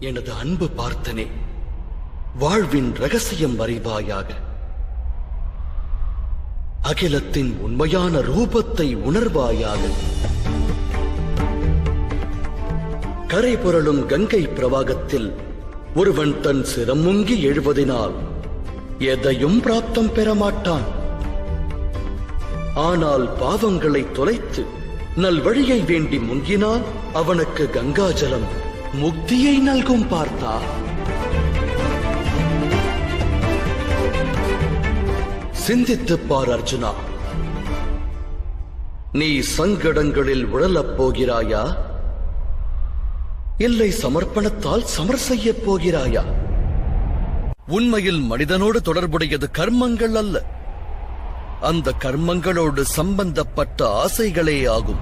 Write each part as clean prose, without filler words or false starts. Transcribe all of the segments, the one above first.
எனது அன்பு பார்த்தனே, வாழ்வின் ரகசியம் அறிவாயாக. அகிலத்தின் உண்மையான ரூபத்தை உணர்வாயாக. கரை புரளும் கங்கை பிரவாகத்தில் ஒருவன் தன் சிரம் முங்கி எழுவதினால் எதையும் பிராப்தம் பெறமாட்டான். ஆனால் பாவங்களை தொலைத்து நல்வழியை வேண்டி முங்கினால் அவனுக்கு கங்காஜலம் முக்தியை நல்கும். பார்த்தா, சிந்தித்துப் பார் அர்ஜுனா. நீ சங்கடங்களில் உழலப் போகிறாயா, இல்லை சமர்ப்பணத்தால் சமர் செய்யப் போகிறாயா? உண்மையில் மனிதனோடு தொடர்புடையது கர்மங்கள் அல்ல, அந்த கர்மங்களோடு சம்பந்தப்பட்ட ஆசைகளே ஆகும்.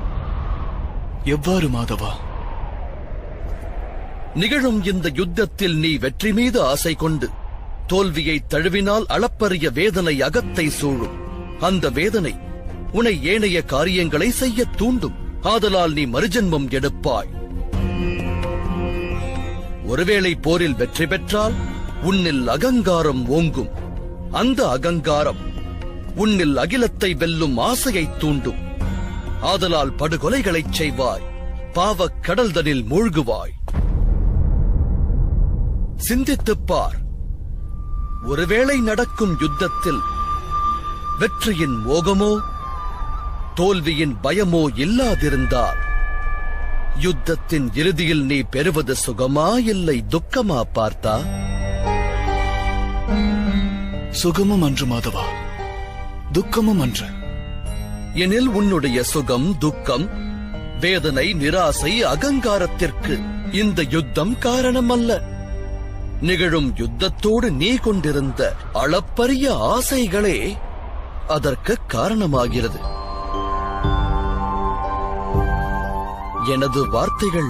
எவ்வாறு மாதவா? நிகழும் இந்த யுத்தத்தில் நீ வெற்றி மீது ஆசை கொண்டு தோல்வியை தழுவினால் அளப்பரிய வேதனை அகத்தை சூழும். அந்த வேதனை உன்னை ஏனைய காரியங்களை செய்ய தூண்டும். ஆதலால் நீ மறுஜன்மம் எடுப்பாய். ஒருவேளை போரில் வெற்றி பெற்றால் உன்னில் அகங்காரம் ஓங்கும். அந்த அகங்காரம் உன்னில் அகிலத்தை வெல்லும் ஆசையை தூண்டும். ஆதலால் படுகொலைகளைச் செய்வாய், பாவக் கடல்தனில் மூழ்குவாய். சிந்தித்துப் பார். ஒருவேளை நடக்கும் யுத்தத்தில் வெற்றியின் மோகமோ தோல்வியின் பயமோ இல்லாதிருந்தால் யுத்தத்தின் இறுதியில் நீ பெறுவது சுகமா இல்லை துக்கமா? பார்த்தா, சுகமும் அன்று மாதவா, துக்கமும் அன்று. எனில் உன்னுடைய சுகம், துக்கம், வேதனை, நிராசை, அகங்காரத்திற்கு இந்த யுத்தம் காரணம் அல்ல. நிகழும் யுத்தத்தோடு நீ கொண்டிருந்த அளப்பரிய ஆசைகளே அதற்கு காரணமாகிறது. எனது வார்த்தைகள்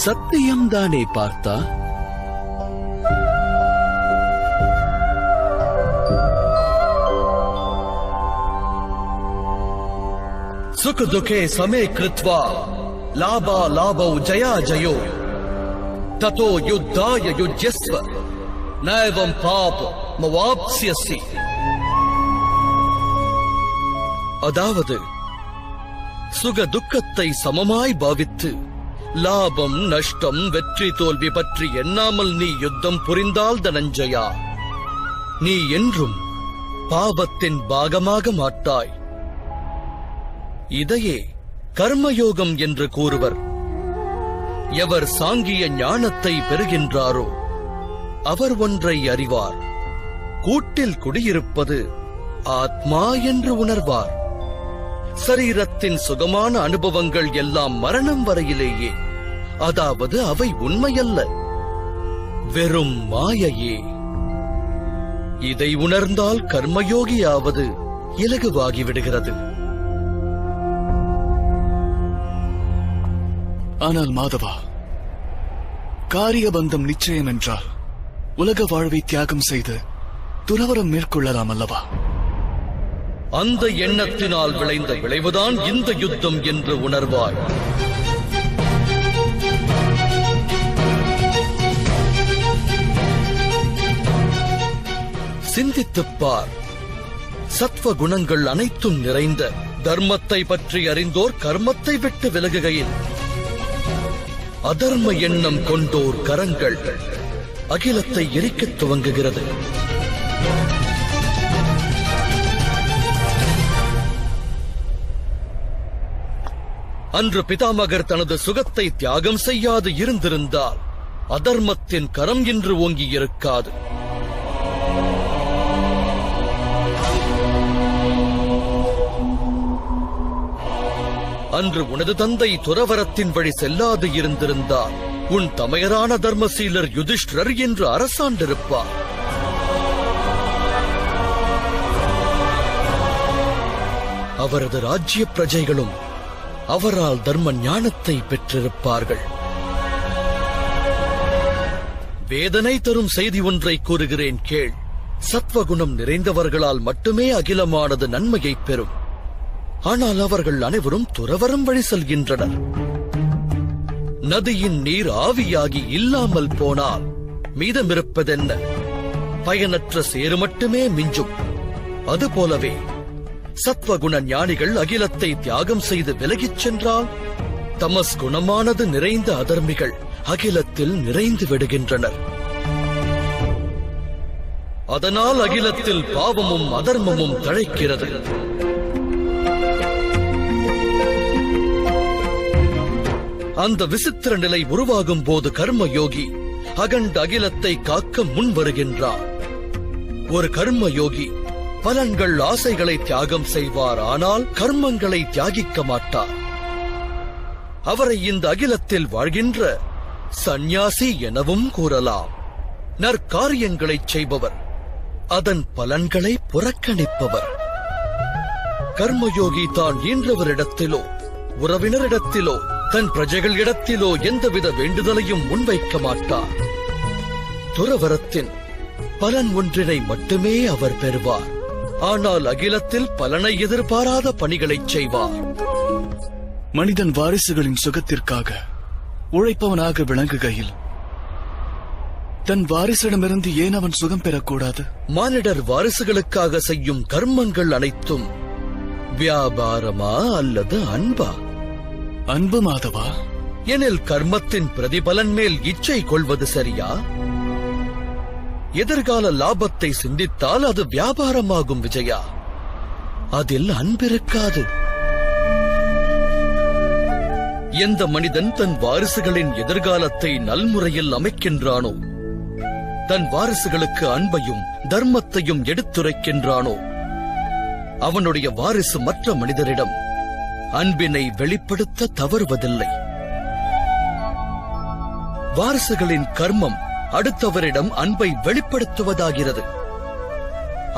சத்தியம்தானே பார்த்தா? சுக துக்கே சமே கிருத்வா லாபா லாபௌ ஜயா ஜயோ ததோ யுத்தாய யுஜ்யஸ்வ நைவம் பாபமவாப்ஸ்யசி. அதாவது, சுக துக்கத்தை சமமாய் பாவித்து லாபம் நஷ்டம் வெற்றி தோல்வி பற்றி எண்ணாமல் நீ யுத்தம் புரிந்தால் தனஞ்சயா, நீ என்றும் பாவத்தின் பாகமாக மாட்டாய். இதையே கர்மயோகம் என்று கூறுவர். எவர் சாங்கிய ஞானத்தை பெறுகின்றாரோ அவர் ஒன்றை அறிவார். கூட்டில் குடியிருப்பது ஆத்மா என்று உணர்வார். சரீரத்தின் சுகமான அனுபவங்கள் எல்லாம் மரணம் வரையிலேயே, அதாவது அவை உண்மையல்ல, வெறும் மாயையே. இதை உணர்ந்தால் கர்மயோகியாவது இலகுவாகிவிடுகிறது. ஆனால் மாதவா, காரியபந்தம் நிச்சயம் என்றால் உலக வாழ்வை தியாகம் செய்து துறவரம் மேற்கொள்ளலாம் அல்லவா? அந்த எண்ணத்தினால் விளைந்த விளைவுதான் இந்த யுத்தம் என்று உணர்வாய். சிந்தித்துப் பார். சத்வ குணங்கள் அனைத்தும் நிறைந்த தர்மத்தை பற்றி அறிந்தோர் கர்மத்தை விட்டு விலகுகையில், அதர்ம எண்ணம் கொண்டோர் கரங்கள் அகிலத்தை எரிக்கத் துவங்குகிறது. அன்று பிதாமகர் தனது சுகத்தை தியாகம் செய்யாது இருந்திருந்தால் அதர்மத்தின் கரம் இன்று ஓங்கி இருக்காது. அன்று உனது தந்தை துறவரத்தின் வழி செல்லாது இருந்திருந்தால் உன் தமையரான தர்மசீலர் யுதிஷ்டர் என்று அரசாண்டிருப்பார். அவரது ராஜ்ய பிரஜைகளும் அவரால் தர்ம ஞானத்தை பெற்றிருப்பார்கள். வேதனை தரும் செய்தி ஒன்றை கூறுகிறேன் கேள். சத்வகுணம் நிறைந்தவர்களால் மட்டுமே அகிலமானது நன்மையை பெறும். ஆனால் அவர்கள் அனைவரும் துறவரம் வழி செல்கின்றனர். நதியின் நீர் ஆவியாகி இல்லாமல் போனால் மீதமிருப்பதென்ன? பயனற்ற சேறு மட்டுமே மிஞ்சும். அதுபோலவே சத்வகுண ஞானிகள் அகிலத்தை தியாகம் செய்து விலகிச் சென்றால் தமஸ் குணமானது நிறைந்த அதர்மிகள் அகிலத்தில் நிறைந்து விடுகின்றனர். அதனால் அகிலத்தில் பாவமும் அதர்மமும் தழைக்கிறது. அந்த விசித்திர நிலை உருவாகும் போது கர்மயோகி அகண்ட அகிலத்தை காக்க முன் வருகின்றார். ஒரு கர்மயோகி பலன்கள் ஆசைகளை தியாகம் செய்வார், ஆனால் கர்மங்களை தியாகிக்க மாட்டார். அவரை இந்த அகிலத்தில் வாழ்கின்ற சந்நியாசி எனவும் கூறலாம். நற்காரியங்களைச் செய்பவர், அதன் பலன்களை புறக்கணிப்பவர். கர்மயோகி தான் ஈன்றவரிடத்திலோ உறவினரிடத்திலோ தன் பிரஜைகளிடத்திலோ எந்தவித வேண்டுதலையும் முன்வைக்க மாட்டார். துறவரத்தின் பலன் ஒன்றினை மட்டுமே அவர் பெறுவார். ஆனால் அகிலத்தில் பலனை எதிர்பாராத பணிகளைச் செய்வார். மனிதன் வாரிசுகளின் சுகத்திற்காக உழைப்பவனாக விளங்குகையில் தன் வாரிசிடமிருந்து ஏன் அவன் சுகம் பெறக்கூடாது? மானிடர் வாரிசுகளுக்காக செய்யும் கர்மங்கள் அனைத்தும் வியாபாரமா அல்லது அன்பா? அன்பு மாதவா. எனில் கர்மத்தின் பிரதிபலன் மேல் இச்சை கொள்வது சரியா? எதிர்கால லாபத்தை சிந்தித்தால் அது வியாபாரமாகும் விஜயா. அதில் அன்பிருக்காது. எந்த மனிதன் தன் வாரிசுகளின் எதிர்காலத்தை நல்முறையில் அமைக்கின்றானோ, தன் வாரிசுகளுக்கு அன்பையும் தர்மத்தையும் எடுத்துரைக்கின்றானோ, அவனுடைய வாரிசு மற்ற மனிதரிடம் அன்பினை வெளிப்படுத்த தவறுவதில்லை. வாரிசுகளின் கர்மம் அடுத்தவரிடம் அன்பை வெளிப்படுத்துவதாகிறது.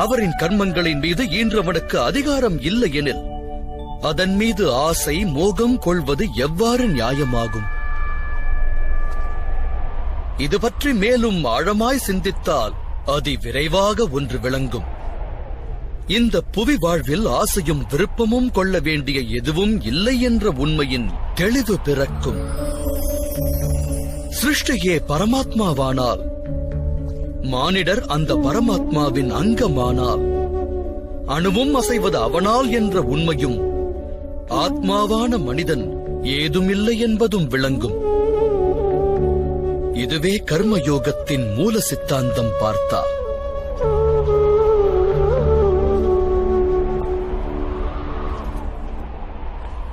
அவரின் கர்மங்களின் மீது ஈன்றவனுக்கு அதிகாரம் இல்லை எனில் அதன் மீது ஆசை மோகம் கொள்வது எவ்வாறு நியாயமாகும்? இது பற்றி மேலும் ஆழமாய் சிந்தித்தால் அதிவிரைவாக ஒன்று விளங்கும். இந்த புவி வாழ்வில் ஆசையும் விருப்பமும் கொள்ள வேண்டிய எதுவும் இல்லை என்ற உண்மையின் தெளிவு பிறக்கும். சிருஷ்டியே பரமாத்மாவானால், மானிடர் அந்த பரமாத்மாவின் அங்கமானால், அணுவும் அசைவது அவனால் என்ற உண்மையும், ஆத்மாவான மனிதன் ஏதுமில்லை என்பதும் விளங்கும். இதுவே கர்மயோகத்தின் மூல சித்தாந்தம் பார்த்தா.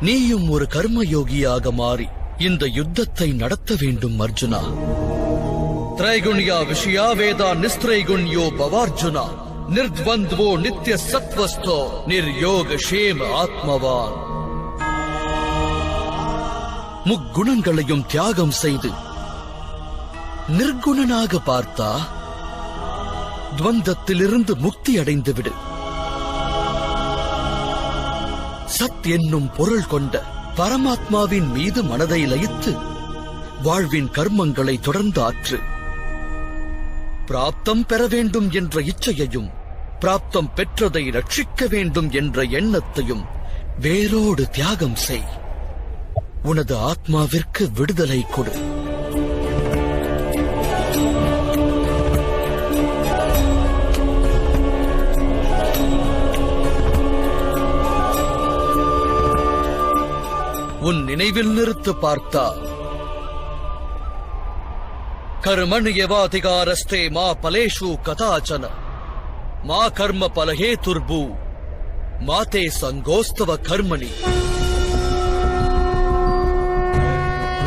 நீயும் ஒரு கர்மயோகியாக மாறி இந்த யுத்தத்தை நடத்த வேண்டும் அர்ஜுனா. திரைகுண்யா விஷயா வேதா நிஸ்திரைகுண்யோ பவார்ஜுனா நிர்த்வந்த்வோ நித்ய சத்வஸ்தோ நிர்யோக ஷேம ஆத்மவான். முக்குணங்களையும் தியாகம் செய்து நிர்குணனாக பார்த்தா துவந்தத்திலிருந்து முக்தி அடைந்து விடு. சத் என்னும் பொருள் கொண்ட பரமாத்மாவின் மீது மனதை லயித்து வாழ்வின் கர்மங்களை தொடர்ந்து ஆற்று. பிராப்தம் பெற வேண்டும் என்ற இச்சையையும் பிராப்தம் பெற்றதை ரட்சிக்க வேண்டும் என்ற எண்ணத்தையும் வேரோடு தியாகம் செய். உனது ஆத்மாவிற்கு விடுதலை கொடு. உன் நினைவில் நிறுத்து பார்த்தா. கர்மண்யவாதிகாரஸ்தே மா பலேஷு கதாச்சன மா கர்ம பலஹேதுர்பூ மாதே சங்கோஸ்தவ கர்மணி.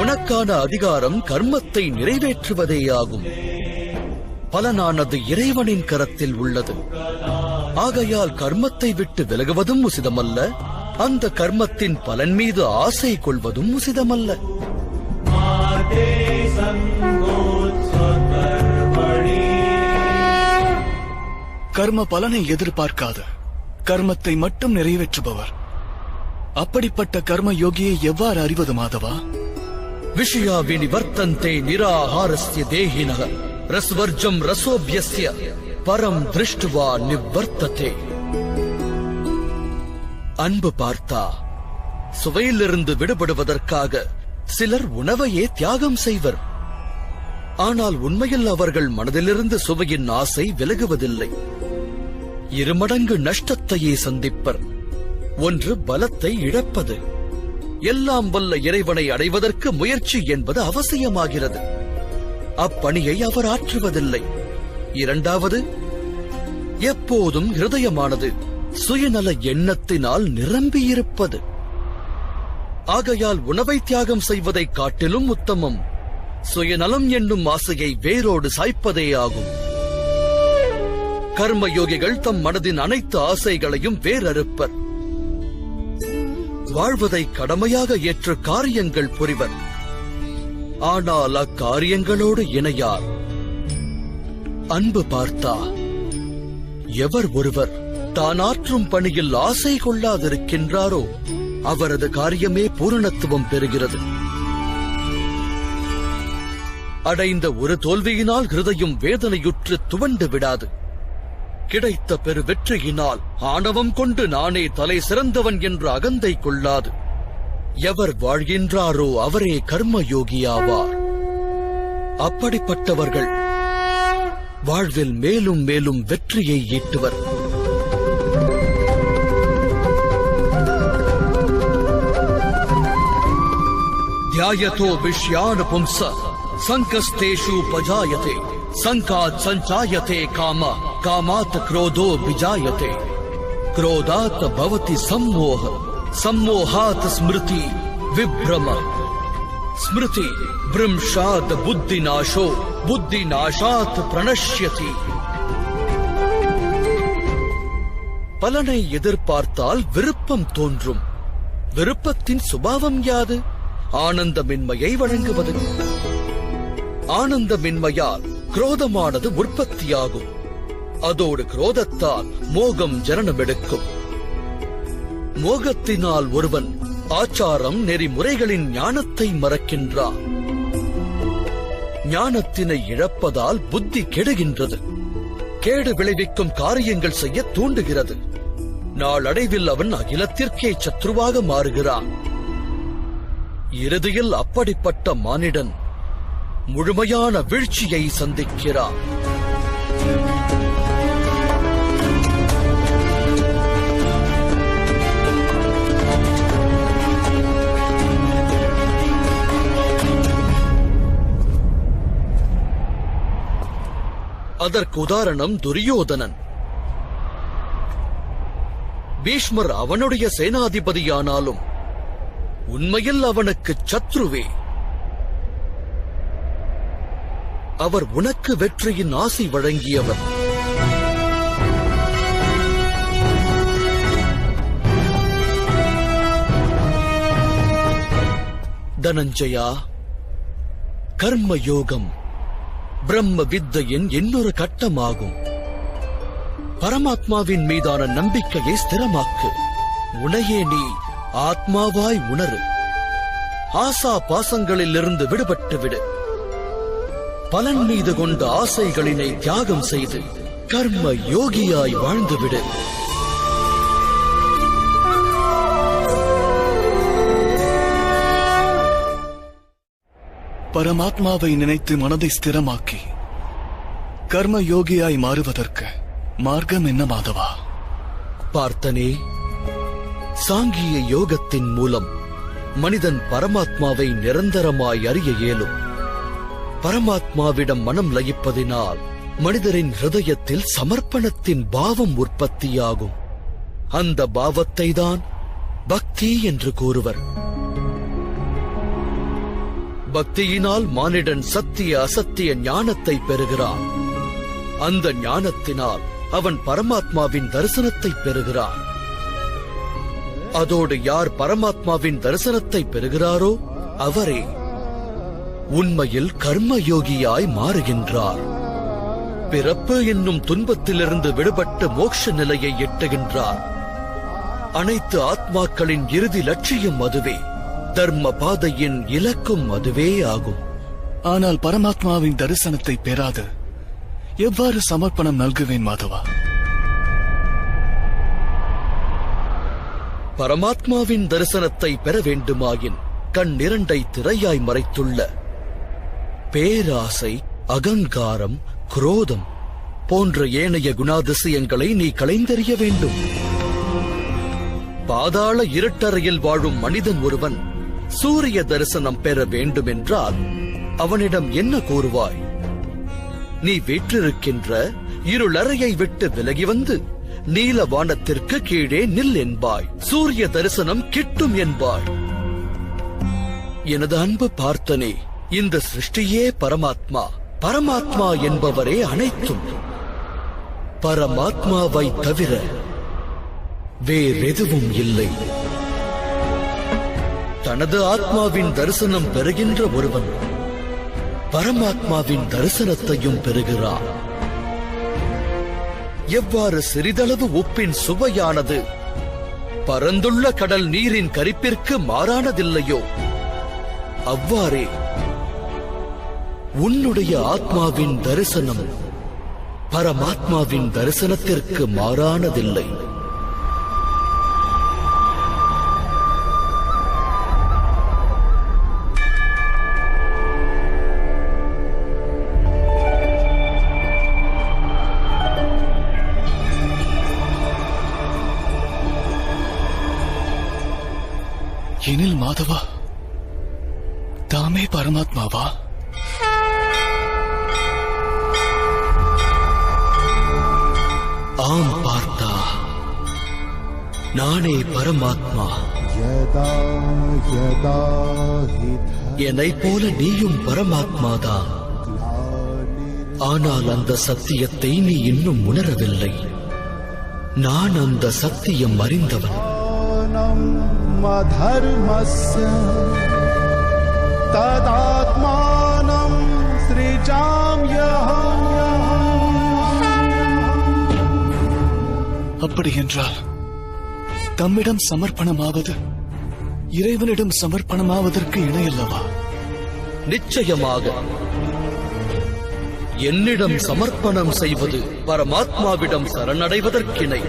உனக்கான அதிகாரம் கர்மத்தை நிறைவேற்றுவதேயாகும். பலனானது இறைவனின் கரத்தில் உள்ளது. ஆகையால் கர்மத்தை விட்டு விலகுவதும் உசிதமல்ல, அந்த கர்மத்தின் பலன் மீது ஆசை கொள்வதும் உசிதமல்ல. கர்ம பலனை எதிர்பார்க்காத கர்மத்தை மட்டும் நிறைவேற்றுபவர். அப்படிப்பட்ட கர்ம யோகியை எவ்வாறு அறிவது மாதவா? விஷயா வினிவர்த்தந்தே நிராஹாரஸ்ய தேஹினஹ ரஸ்வர்ஜம் ரசோப்யஸ்ய பரம் திருஷ்டுவா நிவர்த்ததே. அன்பு பார்த்தா சுவையிலிருந்து விடுபடுவதற்காக சிலர் உணவையே தியாகம் செய்வர். ஆனால் உண்மையில் அவர்கள் மனதிலிருந்து சுவையின் ஆசை விலகுவதில்லை. இருமடங்கு நஷ்டத்தையே சந்திப்பர். ஒன்று பலத்தை இழப்பது. எல்லாம் வல்ல இறைவனை அடைவதற்கு முயற்சி என்பது அவசியமாகிறது. அப்பணியை அவர் ஆற்றுவதில்லை. இரண்டாவது, எப்போதும் ஹிருதயமானது சுயநல எண்ணத்தினால் நிரம்பியிருப்பது. ஆகையால் உணவை தியாகம் செய்வதை காட்டிலும் உத்தமம் சுயநலம் என்னும் ஆசையை வேரோடு சாய்ப்பதே ஆகும். கர்மயோகிகள் தம் மனதின் அனைத்து ஆசைகளையும் வேரறுப்பர். வாழ்வதை கடமையாக ஏற்று காரியங்கள் புரிவர். ஆனால் அக்காரியங்களோடு இணையார். அன்பு பார்த்தா எவர் ஒருவர் தான் ஆற்றும் பணியில் ஆசை கொள்ளாதிருக்கின்றாரோ அவரது காரியமே பூரணத்துவம் பெறுகிறது. அடைந்த ஒரு தோல்வியினால் ஹிருதயம் வேதனையுற்று துவண்டு விடாது. கிடைத்த பெரு வெற்றியினால் ஆணவம் கொண்டு நானே தலை சிறந்தவன் என்ற அகந்தை கொள்ளாது. எவர் வாழ்கின்றாரோ அவரே கர்மயோகியாவார். அப்படிப்பட்டவர்கள் வாழ்வில் மேலும் மேலும் வெற்றியை ஈட்டுவர். தியாயதோ விஷ்யான் பும்ஸ சங்கஸ்தேஷு பஜாயதே சங்காத் சஞ்சாயதே காம காமாத் क्रोधो विजायते क्रोधात् भवति सम्मोह सम्मोहात् स्मृति विभ्रम स्मृति भ्रंशात् बुद्धिनाशो बुद्धिनाशात् प्रणश्यति. பலனை எதிர்பார்த்தால் விருப்பம் தோன்றும். விருப்பத்தின் சுபாவம் யாது? ஆனந்தமின்மையை வழங்குவது. ஆனந்தமின்மையால் குரோதமானது உற்பத்தியாகும். அதோடு குரோதத்தால் மோகம் ஜனனமெடுக்கும். மோகத்தினால் ஒருவன் ஆச்சாரம் நெறிமுறைகளின் ஞானத்தை மறக்கின்றான். ஞானத்தினை இழப்பதால் புத்தி கெடுகின்றது. கேடு விளைவிக்கும் காரியங்கள் செய்ய தூண்டுகிறது. நாளடைவில் அவன் அகிலத்திற்கே சத்ருவாக மாறுகிறான். இறுதியில் அப்படிப்பட்ட மானிடன் முழுமையான வீழ்ச்சியை சந்திக்கிறான். அதற்கு உதாரணம் துரியோதனன். பீஷ்மர் அவனுடைய சேனாதிபதியானாலும் உண்மையில் அவனுக்கு சத்ருவே. அவர் உனக்கு வெற்றியின் ஆசை வழங்கியவர். தனஞ்சயா, கர்மயோகம் பிரம்ம வித்தையின் இன்னொரு கட்டமாகும். பரமாத்மாவின் மீதான நம்பிக்கையை ஸ்திரமாக்கு. உனையே நீ ஆத்மாவாய் உணரு. ஆசா பாசங்களிலிருந்து விடுபட்டு விடு. பலன் மீது கொண்ட ஆசைகளினை தியாகம் செய்து கர்ம யோகியாய் வாழ்ந்துவிடு. பரமாத்மாவை நினைத்து மனதை ஸ்திரமாக்கி கர்ம யோகியாய் மாறுவதற்கு மார்க்கம் என்ன மாதவா? பார்த்தனே, சாங்கிய யோகத்தின் மூலம் மனிதன் பரமாத்மாவை நிரந்தரமாய் அறிய இயலும். பரமாத்மாவிடம் மனம் லயிப்பதினால் மனிதரின் ஹிருதயத்தில் சமர்ப்பணத்தின் பாவம் உற்பத்தியாகும். அந்த பாவத்தை தான் பக்தி என்று கூறுவர். பக்தியினால் மானிடன் சத்திய அசத்திய ஞானத்தை பெறுகிறான். அந்த ஞானத்தினால் அவன் பரமாத்மாவின் தரிசனத்தை பெறுகிறான். அதோடு யார் பரமாத்மாவின் தரிசனத்தை பெறுகிறாரோ அவரே உண்மையில் கர்மயோகியாய் மாறுகின்றார். பிறப்பு என்னும் துன்பத்திலிருந்து விடுபட்டு மோட்ச நிலையை எட்டுகின்றார். அனைத்து ஆத்மாக்களின் இறுதி லட்சியம் அதுவே. தர்ம பாதையின் இலக்கும் அதுவே ஆகும். ஆனால் பரமாத்மாவின் தரிசனத்தை பெறாது எவ்வாறு சமர்ப்பணம் நல்குவேன் மாதவா? பரமாத்மாவின் தரிசனத்தை பெற வேண்டுமாயின் கண்ணிரண்டை திரையாய் மறைத்துள்ள பேராசை, அகங்காரம், குரோதம் போன்ற ஏனைய குணாதிசயங்களை நீ களைந்தெறிய வேண்டும். பாதாள இருட்டறையில் வாழும் மனிதன் ஒருவன் சூரிய தரிசனம் பெற வேண்டுமென்றால் அவனிடம் என்ன கூறுவாய்? நீ வீற்றிருக்கின்ற இருளறையை விட்டு விலகி வந்து நீல வானத்திற்கு கீழே நில் என்பாய். சூரிய தரிசனம் கிட்டும் என்பாய். எனது அன்பு பார்த்தனே, இந்த சிருஷ்டியே பரமாத்மா. பரமாத்மா என்பவரே அனைத்தும். பரமாத்மாவை தவிர வேறெதுவும் இல்லை. தனது ஆத்மாவின் தரிசனம் பெறுகின்ற ஒருவன் பரமாத்மாவின் தரிசனத்தையும் பெறுகிறான். எவ்வாறு சிறிதளவு உப்பின் சுவையானது பரந்துள்ள கடல் நீரின் கரிப்பிற்கு மாறானதில்லையோ, அவ்வாறே உன்னுடைய ஆத்மாவின் தரிசனம் பரமாத்மாவின் தரிசனத்திற்கு மாறானதில்லை. எனில் மாதவா, தாமே பரமாத்மாவா? ஆம் பார்த்தா, நானே பரமாத்மா. என்னைப் போல நீயும் பரமாத்மாதான். ஆனால் அந்த சத்தியத்தை நீ இன்னும் உணரவில்லை. நான் அந்த சத்தியம் அறிந்தவன். धर्मस्य तदात्मानं सृजाम्यहम्. அப்படி என்றால் தம்மிடம் சமர்ப்பணமாவது இறைவனிடம் சமர்ப்பணமாவதற்கு இணையல்லவா? நிச்சயமாக என்னிடம் சமர்ப்பணம் செய்வது பரமாத்மாவிடம் சரணடைவதற்கிணை.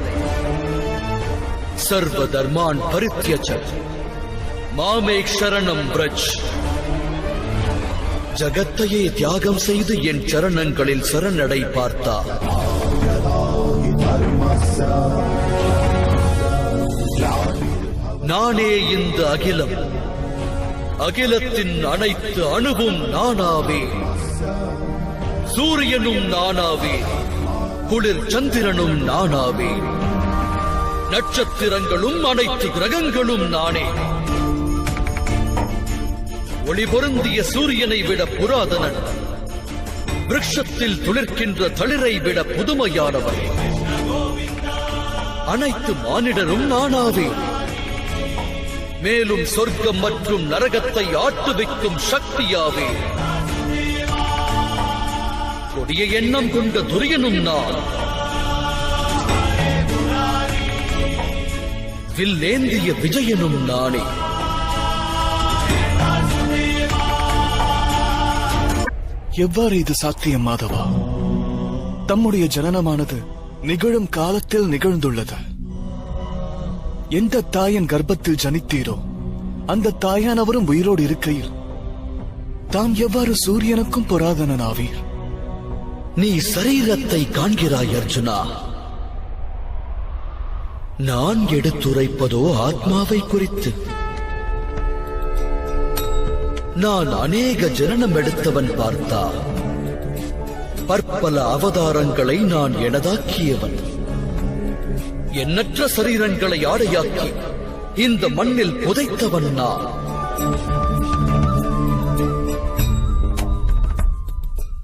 சர்வ தர்மான் பரித்யஜ மாமேக் சரணம் வ்ரஜ். ஜகத்தையே தியாகம் செய்து என் சரணங்களில் சரணடை பார்த்தா. நானே இந்த அகிலம். அகிலத்தின் அனைத்து அணுவும் நானாவே. சூரியனும் நானாவே. குளிர் சந்திரனும் நானாவே. நட்சத்திரங்களும் அனைத்து கிரகங்களும் நானே. ஒளி பொருந்திய சூரியனை விட புராதனன். விருட்சத்தில் துளிர்க்கின்ற தளிரை விட புதுமையானவன். அனைத்து மானிடரும் நானாவே. மேலும் சொர்க்கம் மற்றும் நரகத்தை ஆட்டுவிக்கும் சக்தியாவே. கொடிய எண்ணம் கொண்ட துரியனும் நான். வில்லேந்திய விஜயனும் நானே. எவ்வாறு இது சாத்தியம் மாதவா? தம்முடைய ஜனனமானது நிகழும் காலத்தில் நிகழ்ந்துள்ளது. எந்த தாயின் கர்ப்பத்தில் ஜனித்தீரோ அந்த தாயானவரும் உயிரோடு இருக்கையில் தாம் எவ்வாறு சூரியனுக்கும் புராதனனாவீர்? நீ சரீரத்தை காண்கிறாய் அர்ஜுனா. நான் எடுத்துரைப்பதோ ஆத்மாவை குறித்து. நான் அநேக ஜனனம் எடுத்தவன் பார்த்தா. பற்பல அவதாரங்களை நான் எனதாக்கியவன். எண்ணற்ற சரீரங்களை ஆடையாக்கி இந்த மண்ணில் புதைத்தவன் நான்.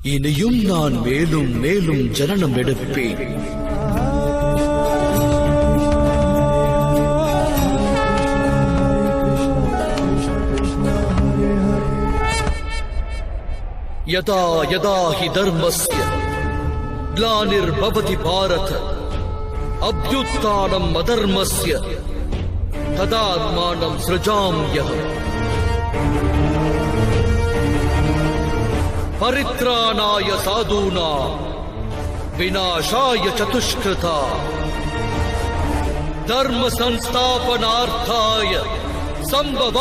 இனியும் நான் மேலும் மேலும் ஜனனம் எடுப்பேன். यदा यदा हि धर्मस्य ग्लानिर्भवति भारत अभ्युत्थानम् अधर्मस्य तदात्मानं सृजाम्यहम्. परित्राणाय साधूनां विनाशाय चतुष्कृता धर्म संस्थापनार्थाय संभव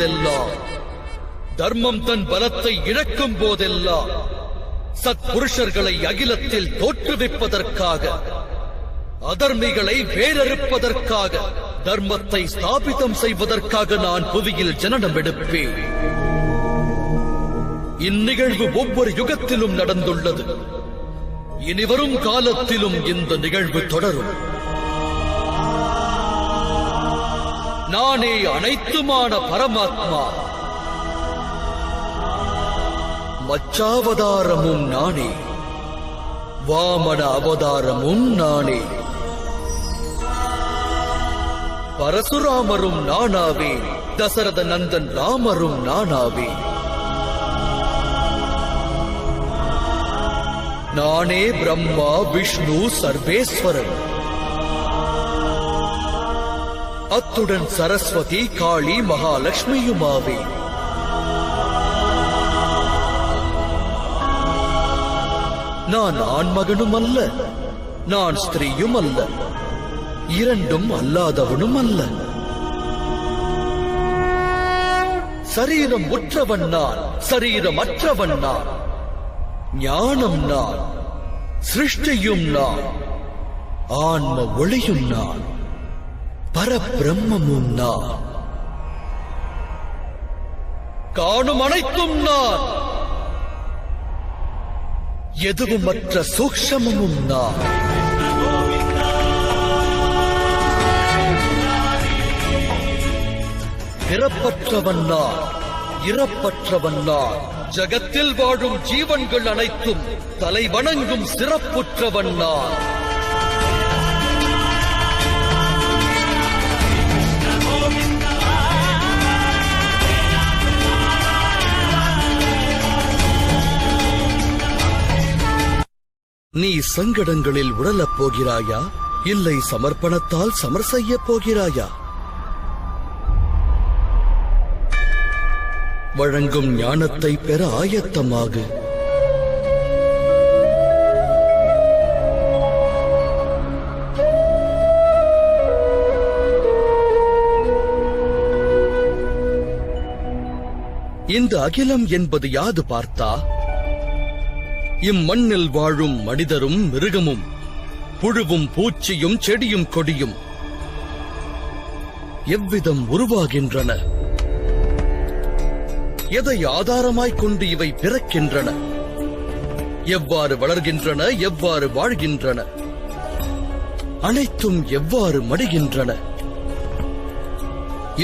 போதெல்லாம், தர்மம் தன் பலத்தை இழக்கும் போதெல்லாம், சத்புருஷர்களை அகிலத்தில் தோற்றுவிப்பதற்காக, அதர்மிகளை வேறறுப்பதற்காக, தர்மத்தை ஸ்தாபிதம் செய்வதற்காக நான் புவியில் ஜனனம் எடுப்பேன். இந்நிகழ்வு ஒவ்வொரு யுகத்திலும் நடந்துள்ளது. இனிவரும் காலத்திலும் இந்த நிகழ்வு தொடரும். நானே அனைத்துமான பரமாத்மா. மச்சாவதாரமும் நானே, வாமன அவதாரமும் நானே, பரசுராமரும் நானாவே, தசரத நந்தன் ராமரும் நானாவே. நானே பிரம்மா விஷ்ணு சர்வேஸ்வரன். அத்துடன் சரஸ்வதி காளி மகாலட்சுமியுமாவே. நான் ஆண்மகனும் அல்ல, நான் ஸ்திரீயும் அல்ல, இரண்டும் அல்லாதவனும் அல்ல. சரீரம் உற்றவன் நான், சரீரமற்றவன் நான். ஞானம் நான், சிருஷ்டியும் நான், ஆன்ம ஒளியும் நான், பரபிரம்மமும் நான். காணும் அனைத்தும் நான், எதுவுமற்ற சூக்ஷ்மமும் நான். பிறப்பற்றவன் நான், இறப்பற்றவன் நான். ஜகத்தில் வாழும் ஜீவன்கள் அனைத்தும் தலை வணங்கும் சிறப்புற்றவன் நான். நீ சங்கடங்களில் உழலப் போகிறாயா, இல்லை சமர்ப்பணத்தால் சமர் செய்யப் போகிறாயா? வழங்கும் ஞானத்தை பெற ஆயத்தமாகு. இந்த அகிலம் என்பது யாது பார்த்தா? இம்மண்ணில் வாழும் மனிதரும் மிருகமும், புழுவும் பூச்சியும் செடியும் கொடியும் எவ்விதம் உருவாகின்றன? எதை ஆதாரமாய்க் கொண்டு இவை பிறக்கின்றன? எவ்வாறு வளர்கின்றன? எவ்வாறு வாழ்கின்றன? அனைத்தும் எவ்வாறு மடிகின்றன?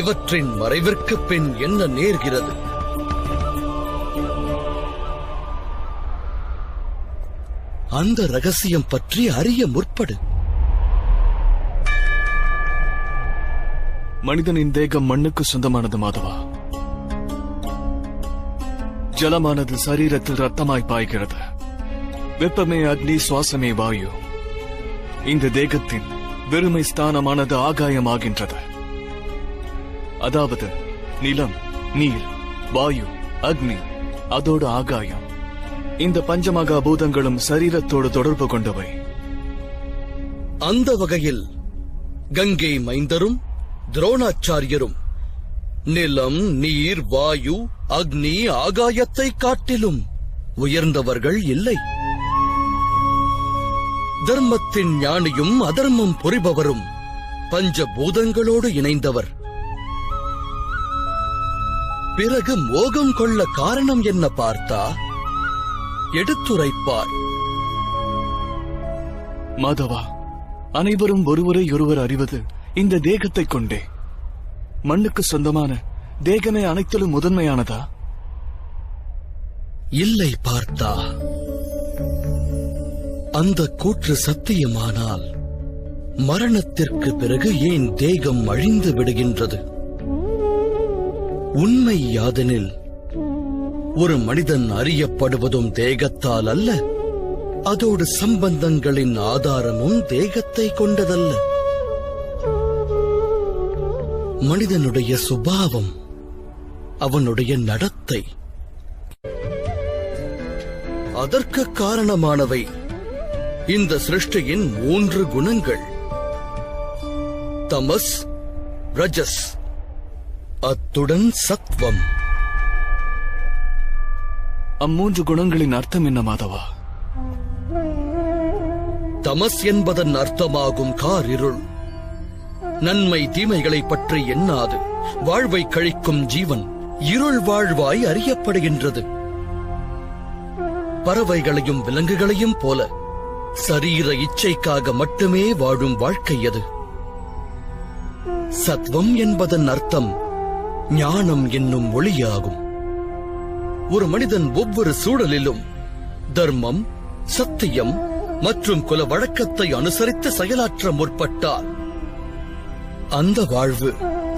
இவற்றின் மறைவிற்கு பின் என்ன நேர்கிறது? அந்த ரகசியம் பற்றி அறிய முற்படு. மனிதனின் தேகம் மண்ணுக்கு சொந்தமானது மாதவா. ஜலமானது சரீரத்தில் ரத்தமாய் பாய்கிறது. வெப்பமே அக்னி, சுவாசமே வாயு. இந்த தேகத்தின் வெறுமை ஸ்தானமானது ஆகாயமாகின்றது. அதாவது நிலம், நீர், வாயு, அக்னி, அதோடு ஆகாயம். இந்த பஞ்சமகா பூதங்களும் சரீரத்தோடு தொடர்பு கொண்டவை. அந்த வகையில் கங்கை மைந்தரும் துரோணாச்சாரியரும் நிலம், நீர், வாயு, அக்னி, ஆகாயத்தை காட்டிலும் உயர்ந்தவர்கள் இல்லை. தர்மத்தின் ஞானியும் அதர்மம் புரிபவரும் பஞ்சபூதங்களோடு இணைந்தவர். பிறகு மோகம் கொள்ள காரணம் என்ன பார்த்தா? எடுத்துரைப்பார். மாதவா, அனைவரும் ஒருவரை ஒருவர் அறிவது இந்த தேகத்தை கொண்டே. மண்ணுக்கு சொந்தமான தேகமே அனைத்திலும் முதன்மையானதா? இல்லை பார்த்தா. அந்த கூற்று சத்தியமானால் மரணத்திற்கு பிறகு ஏன் தேகம் அழிந்து விடுகின்றது? உண்மை யாதெனில் ஒரு மனிதன் அறியப்படுவதும் தேகத்தால் அல்ல, அதோடு சம்பந்தங்களின் ஆதாரமும் தேகத்தை கொண்டதல்ல. மனிதனுடைய சுபாவம், அவனுடைய நடத்தை, அதற்கு காரணமானவை இந்த சிருஷ்டியின் 3 குணங்கள்: தமஸ், ரஜஸ், அத்துடன் சத்வம். அம்மூன்று குணங்களின் அர்த்தம் என்ன மாதவா? தமஸ் என்பதன் அர்த்தமாகும் காரிருள். நன்மை தீமைகளை பற்றி எண்ணாது வாழ்வை கழிக்கும் ஜீவன் இருள் வாழ்வாய் அறியப்படுகின்றது. பறவைகளையும் விலங்குகளையும் போல சரீர இச்சைக்காக மட்டுமே வாழும் வாழ்க்கை அது. சத்வம் என்பதன் அர்த்தம் ஞானம் என்னும் ஒளியாகும். ஒரு மனிதன் ஒவ்வொரு சூழலிலும் தர்மம், சத்தியம் மற்றும் குல வழக்கத்தை அனுசரித்து செயலாற்ற முற்பட்டால் அந்த வாழ்வு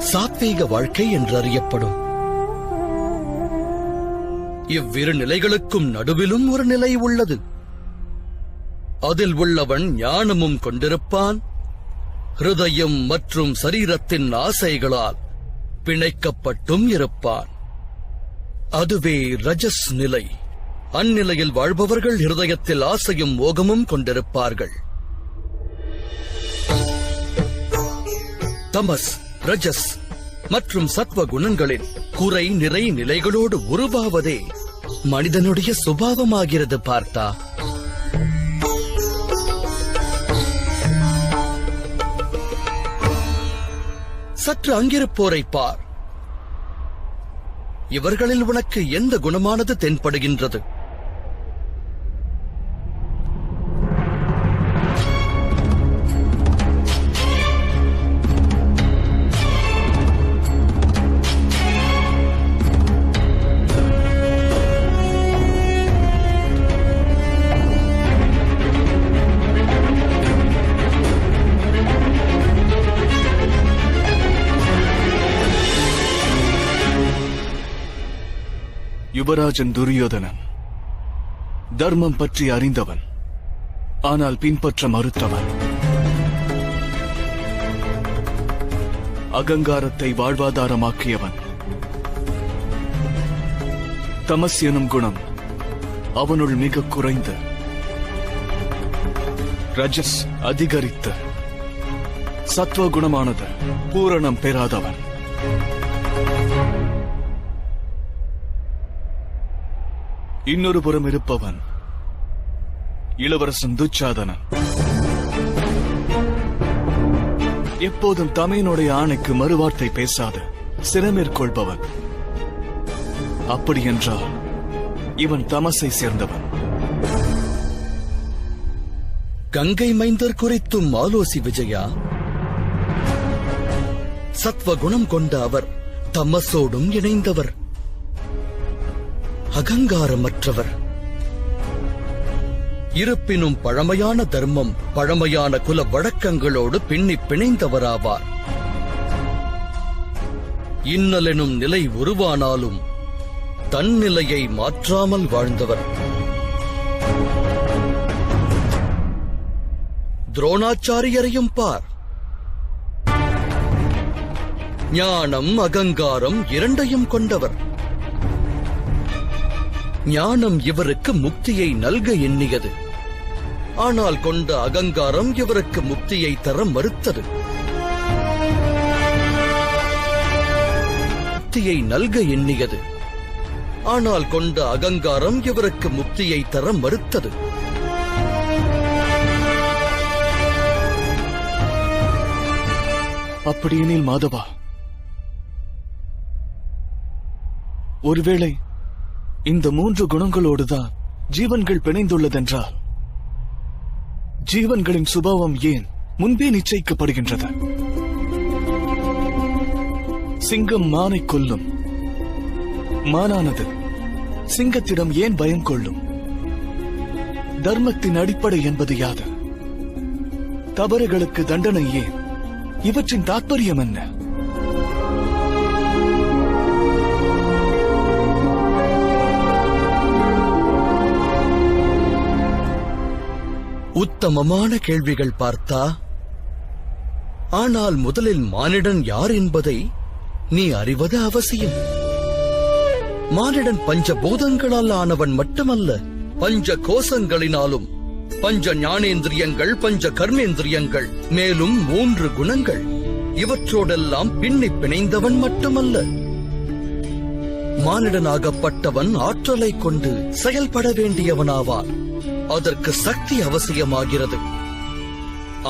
சாத்வீக வாழ்க்கை என்று அறியப்படும். இவ்விரு நிலைகளுக்கும் நடுவிலும் ஒரு நிலை உள்ளது. அதில் உள்ளவன் ஞானமும் கொண்டிருப்பான், ஹிருதயம் மற்றும் சரீரத்தின் ஆசைகளால் பிணைக்கப்பட்டும் இருப்பான். அதுவே ரஜஸ் நிலை. அந்நிலையில் வாழ்பவர்கள் ஹிருதயத்தில் ஆசையும் மோகமும் கொண்டிருப்பார்கள். தமஸ், ரஜஸ் மற்றும் சத்வ குணங்களின் குறை நிறை நிலைகளோடு உருவாவதே மனிதனுடைய சுபாவமாகிறது. பார்த்தா சற்று அங்கிருப்போரை பார். இவர்களில் உனக்கு எந்த குணமானது தென்படுகின்றது? யுவராஜன் துரியோதனன் தர்மம் பற்றி அறிந்தவன், ஆனால் பின்பற்ற மறுத்தவன். அகங்காரத்தை வாழ்வாதாரமாக்கியவன். தமஸ் எனும் குணம் அவனுள் மிக குறைந்து, ரஜஸ் அதிகரித்து, சத்வ குணமானது பூரணம் பெறாதவன். இன்னொரு புறம் இருப்பவன் இளவரசன் துச்சாதனன். எப்போதும் தமையனுடைய ஆணைக்கு மறுவார்த்தை பேசாது சிறமேற்கொள்பவன். அப்படியென்றால் இவன் தமசை சேர்ந்தவன். கங்கை மைந்தர் குறித்தும் ஆலோசி விஜயா. சத்வ குணம் கொண்ட அவர் தமசோடும் இணைந்தவர், அகங்காரமற்றவர். இருப்பினும் பழமையான தர்மம், பழமையான குல வழக்கங்களோடு பின்னி பிணைந்தவராவார். இன்னலெனும் நிலை உருவானாலும் தன் நிலையை மாற்றாமல் வாழ்ந்தவர். துரோணாச்சாரியரையும் பார். ஞானம், அகங்காரம் இரண்டையும் கொண்டவர். ஞானம் இவருக்கு முக்தியை நல்க எண்ணியது, ஆனால் கொண்ட அகங்காரம் இவருக்கு முக்தியை தர மறுத்தது. முக்தியை நல்க எண்ணியது, ஆனால் கொண்ட அகங்காரம் இவருக்கு முக்தியை தர மறுத்தது. அப்படியெனில் மாதவா, ஒருவேளை இந்த மூன்று குணங்களோடுதான் ஜீவன்கள் பிணைந்துள்ளதென்றால் ஜீவன்களின் சுபாவம் ஏன் முன்பே நிச்சயிக்கப்படுகின்றது? சிங்கம் மானை கொல்லும், மானானது சிங்கத்திடம் ஏன் பயம் கொள்ளும்? தர்மத்தின் அடிப்படை என்பது யாது? தவறுகளுக்கு தண்டனை ஏன்? இவற்றின் தாற்பயம் என்ன? உத்தமமான கேள்விகள் பார்த்தா. ஆனால் முதலில் மானிடன் யார் என்பதை நீ அறிவது அவசியம். மானிடன் பஞ்சபூதங்களால் ஆனவன் மட்டுமல்ல, பஞ்ச கோஷங்களினாலும், பஞ்ச ஞானேந்திரியங்கள், பஞ்ச கர்மேந்திரியங்கள், மேலும் 3 குணங்கள், இவற்றோடெல்லாம் பின்னி பிணைந்தவன் மட்டுமல்ல, மானிடனாகப்பட்டவன் ஆற்றலை கொண்டு செயல்பட வேண்டியவனாவான். அதற்கு சக்தி அவசியமாகிறது.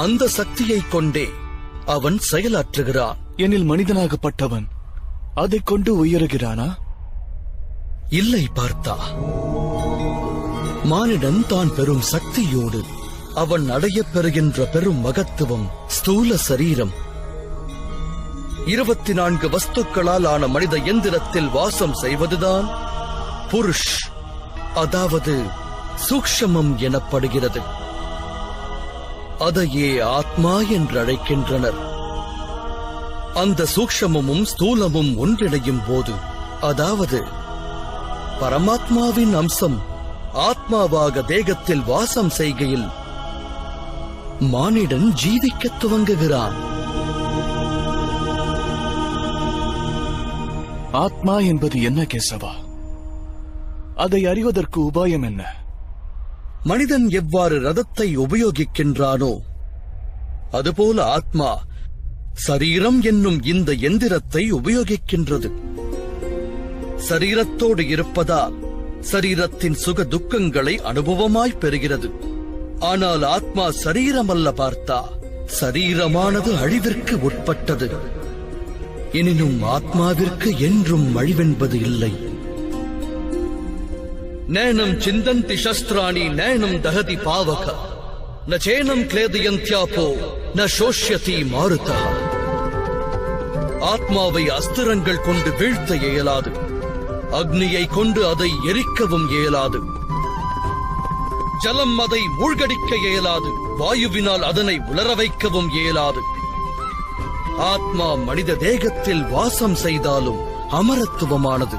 அந்த சக்தியைக் கொண்டே அவன் செயலாற்றுகிறான். எனில் மனிதனாகப்பட்டவன் அதைக் கொண்டு உயருகிறானா? இல்லை பார்த்தா. மானிடன் தான் பெறும் சக்தியோடு அவன் அடையப் பெறுகின்ற பெரும் மகத்துவம் ஸ்தூல சரீரம். 24 வஸ்துக்களால் ஆன மனித எந்திரத்தில் வாசம் செய்வதுதான் புருஷ், அதாவது சூக்ஷ்மம் எனப்படுகிறது. அதையே ஆத்மா என்று அழைக்கின்றனர். அந்த சூக்ஷ்மமும் ஸ்தூலமும் ஒன்றிணையும் போது, அதாவது பரமாத்மாவின் அம்சம் ஆத்மாவாக தேகத்தில் வாசம் செய்கையில் மானிடன் ஜீவிக்கத் துவங்குகிறான். ஆத்மா என்பது என்ன கேசவா? அதை அறிவதற்கு உபாயம் என்ன? மனிதன் எவ்வாறு ரதத்தை உபயோகிக்கின்றானோ அதுபோல ஆத்மா சரீரம் என்னும் இந்த எந்திரத்தை உபயோகிக்கின்றது. சரீரத்தோடு இருப்பதால் சரீரத்தின் சுக துக்கங்களை அனுபவமாய் பெறுகிறது. ஆனால் ஆத்மா சரீரமல்ல பார்த்தா. சரீரமானது அழிவிற்கு உட்பட்டது. எனினும் ஆத்மாவிற்கு என்றும் அழிவென்பது இல்லை. நேனம் சிந்தந்தி சஸ்திராணி நேனம் தகதி பாவக ந சேனம் கிளேதயந்த்யாபோ ந சோஷ்யதி மாருதா. ஆத்மாவை அஸ்திரங்கள் கொண்டு வீழ்த்த இயலாது. அக்னியை கொண்டு அதை எரிக்கவும் இயலாது. ஜலம் அதை மூழ்கடிக்க இயலாது. வாயுவினால் அதனை உலர வைக்கவும் இயலாது. ஆத்மா மனித தேகத்தில் வாசம் செய்தாலும் அமரத்துவமானது.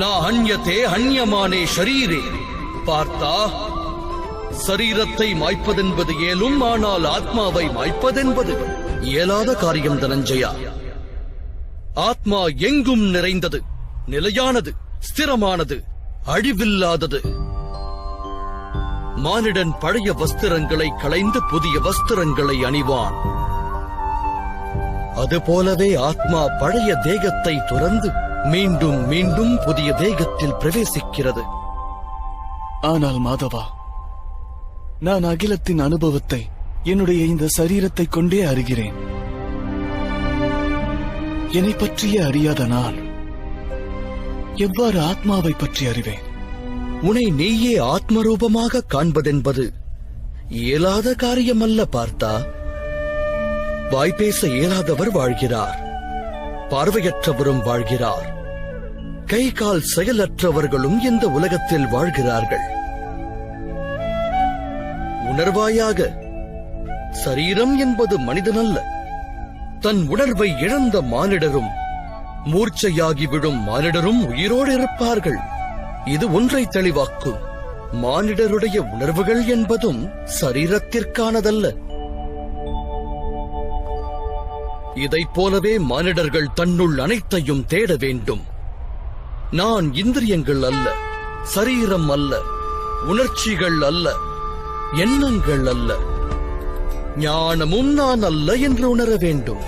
நா அன்யதே அன்யமானே ஷரீரே. பார்த்தா, சரீரத்தை மாய்ப்பதென்பது இயலும், ஆனால் ஆத்மாவை மாய்ப்பதென்பது இயலாத காரியம் தனஞ்சயா. ஆத்மா எங்கும் நிறைந்தது, நிலையானது, ஸ்திரமானது, அழிவில்லாதது. மானிடன் பழைய வஸ்திரங்களை களைந்து புதிய வஸ்திரங்களை அணிவான். அதுபோலவே ஆத்மா பழைய தேகத்தை துறந்து மீண்டும் மீண்டும் புதிய தேகத்தில் பிரவேசிக்கிறது. ஆனால் மாதவா, நான் அகிலத்தின் அனுபவத்தை என்னுடைய இந்த சரீரத்தை கொண்டே அறிகிறேன். என்னை பற்றியே அறியாத நான் எவ்வாறு ஆத்மாவை பற்றி அறிவேன்? உன்னை நீயே ஆத்மரூபமாக காண்பதென்பது இயலாத காரியமல்ல பார்த்தா. வாய்ப்பேச இயலாதவர் வாழ்கிறார், பார்வையற்றவரும் வாழ்கிறார், கை கால் செயலற்றவர்களும் இந்த உலகத்தில் வாழ்கிறார்கள். உணர்வாயாக, சரீரம் என்பது மனிதனல்ல. தன் உணர்வை இழந்த மானிடரும் மூர்ச்சையாகி விடும் மானிடரும் உயிரோடு இருப்பார்கள். இது ஒன்றை தெளிவாக்கும். மானிடருடைய உணர்வுகள் என்பதும் சரீரத்திற்கானதல்ல. இதைப் போலவே மானிடர்கள் தன்னுள் அனைத்தையும் தேட வேண்டும். நான் இந்திரியங்கள் அல்ல, சரீரம் அல்ல, உணர்ச்சிகள் அல்ல, எண்ணங்கள் அல்ல, ஞானமும் நான் அல்ல என்று உணர வேண்டும்.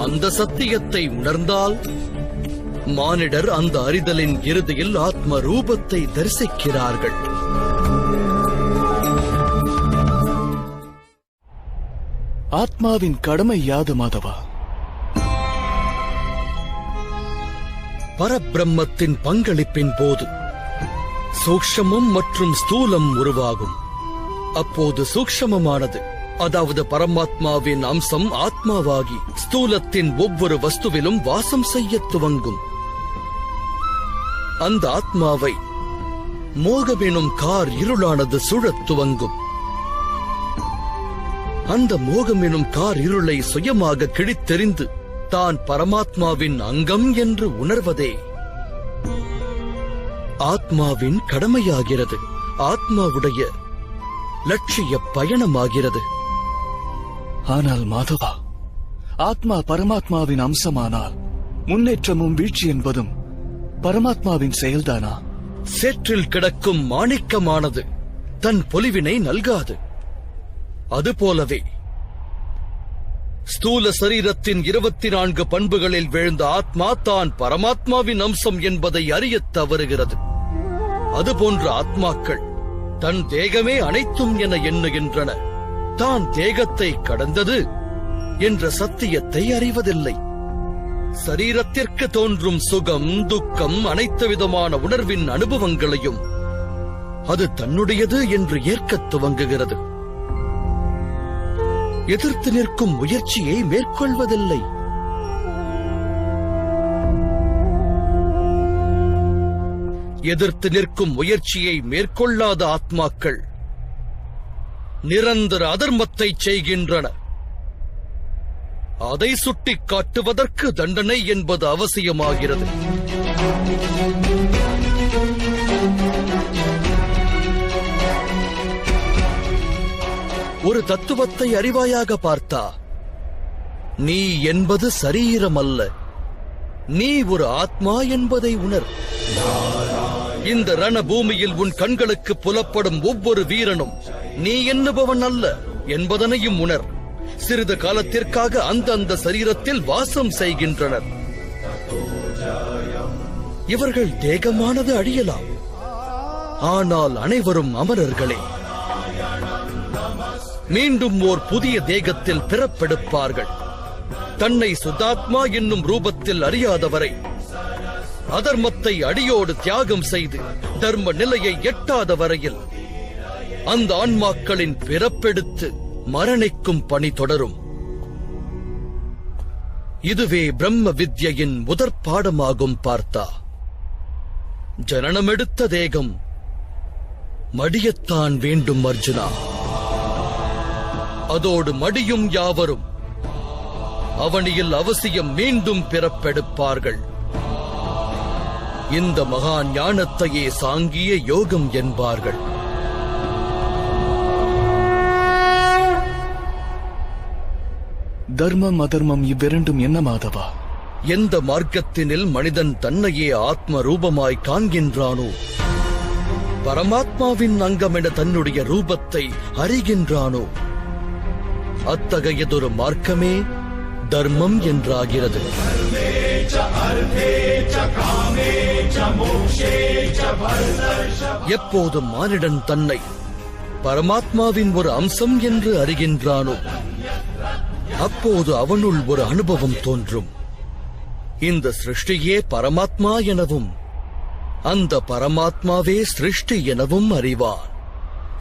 அந்த சத்தியத்தை உணர்ந்தால் மானிடர் அந்த அறிதலின் இறுதியில் ஆத்ம ரூபத்தை தரிசிக்கிறார்கள். ஆத்மாவின் கடமை யாது மாதவா? பரபிரம்மத்தின் பங்களிப்பின் போது சூக்ஷ்மம் மற்றும் ஸ்தூலம் உருவாகும். அப்போது சூக்ஷ்மமானது, அதாவது பரமாத்மாவின் அம்சம் ஆத்மாவாகி ஸ்தூலத்தின் ஒவ்வொரு வஸ்துவிலும் வாசம் செய்ய துவங்கும். அந்த ஆத்மாவை மோகமெனும் கார் இருளானது சுழத் துவங்கும். அந்த மோகமெனும் கார் இருளை சுயமாக கிழித்தெறிந்து தான் பரமாத்மாவின் அங்கம் என்று உணர்வதே ஆத்மாவின் கடமையாகிறது. ஆத்மாவுடைய லட்சிய பயணமாகிறது. ஆனால் மாதவா, ஆத்மா பரமாத்மாவின் அம்சமானால் முன்னேற்றமும் வீழ்ச்சி என்பதும் பரமாத்மாவின் செயல்தானா? சேற்றில் கிடக்கும் மாணிக்கமானது தன் பொலிவினை நல்காது. அதுபோலவே ஸ்தூல சரீரத்தின் 24 பண்புகளில் விழுந்த ஆத்மா தான் பரமாத்மாவின் அம்சம் என்பதை அறியத் தவறுகிறது. அதுபோன்ற ஆத்மாக்கள் தன் தேகமே அனைத்தும் என எண்ணுகின்றன. தான் தேகத்தை கடந்தது என்ற சத்தியத்தை அறிவதில்லை. சரீரத்திற்கு தோன்றும் சுகம், துக்கம், அனைத்து விதமான உணர்வின் அனுபவங்களையும் அது தன்னுடையது என்று ஏற்கத் துவங்குகிறது. எதிர்த்து நிற்கும் முயற்சியை மேற்கொள்வதில்லை. எதிர்த்து நிற்கும் முயற்சியை மேற்கொள்ளாத ஆத்மாக்கள் நிரந்தர அதர்மத்தை செய்கின்றன. அதை சுட்டிக் காட்டுவதற்கு தண்டனை என்பது அவசியமாகிறது. ஒரு தத்துவத்தை அறிவாயாக பார்த்தா, நீ என்பது சரீரம் அல்ல, நீ ஒரு ஆத்மா என்பதை உணர். இந்த ரணபூமியில் உன் கண்களுக்கு புலப்படும் ஒவ்வொரு வீரனும் நீ எண்ணுபவன் அல்ல என்பதனையும் உணர். சிறிது காலத்திற்காக அந்த சரீரத்தில் வாசம் செய்கின்றனர். இவர்கள் தேகமானது அழியலாம், ஆனால் அனைவரும் அமரர்களே. மீண்டும் ஓர் புதிய தேகத்தில் பிறப்பெடுப்பார்கள். தன்னை சுத்தாத்மா என்னும் ரூபத்தில் அறியாதவரை, அதர்மத்தை அடியோடு தியாகம் செய்து தர்ம நிலையை எட்டாத வரையில் அந்த ஆன்மாக்களின் பிறப்பெடுத்து மரணிக்கும் பணி தொடரும். இதுவே பிரம்ம வித்யின் முதற் பாடமாகும். பார்த்தா, ஜனனமெடுத்த தேகம் மடியத்தான் வேண்டும் அர்ஜுனா. அதோடு மடியும் யாவரும் அவனியில் அவசியம் மீண்டும் பிறப்பெடுப்பார்கள். இந்த மகா ஞானத்தையே சாங்கிய யோகம் என்பார்கள். தர்மம் அதர்மம் இவ்விரண்டும் என்ன மாதவா? எந்த மார்க்கத்தினில் மனிதன் தன்னையே ஆத்ம ரூபமாய் காண்கின்றானோ, பரமாத்மாவின் அங்கமென தன்னுடைய ரூபத்தை அறிகின்றானோ, அத்தகையதொரு மார்க்கமே தர்மம் என்றாகிறது. எப்போது மானிடன் தன்னை பரமாத்மாவின் ஒரு அம்சம் என்று அறிகின்றானோ, அப்போது அவனுள் ஒரு அனுபவம் தோன்றும். இந்த சிருஷ்டியே பரமாத்மா எனவும், அந்த பரமாத்மாவே சிருஷ்டி எனவும் அறிவான்.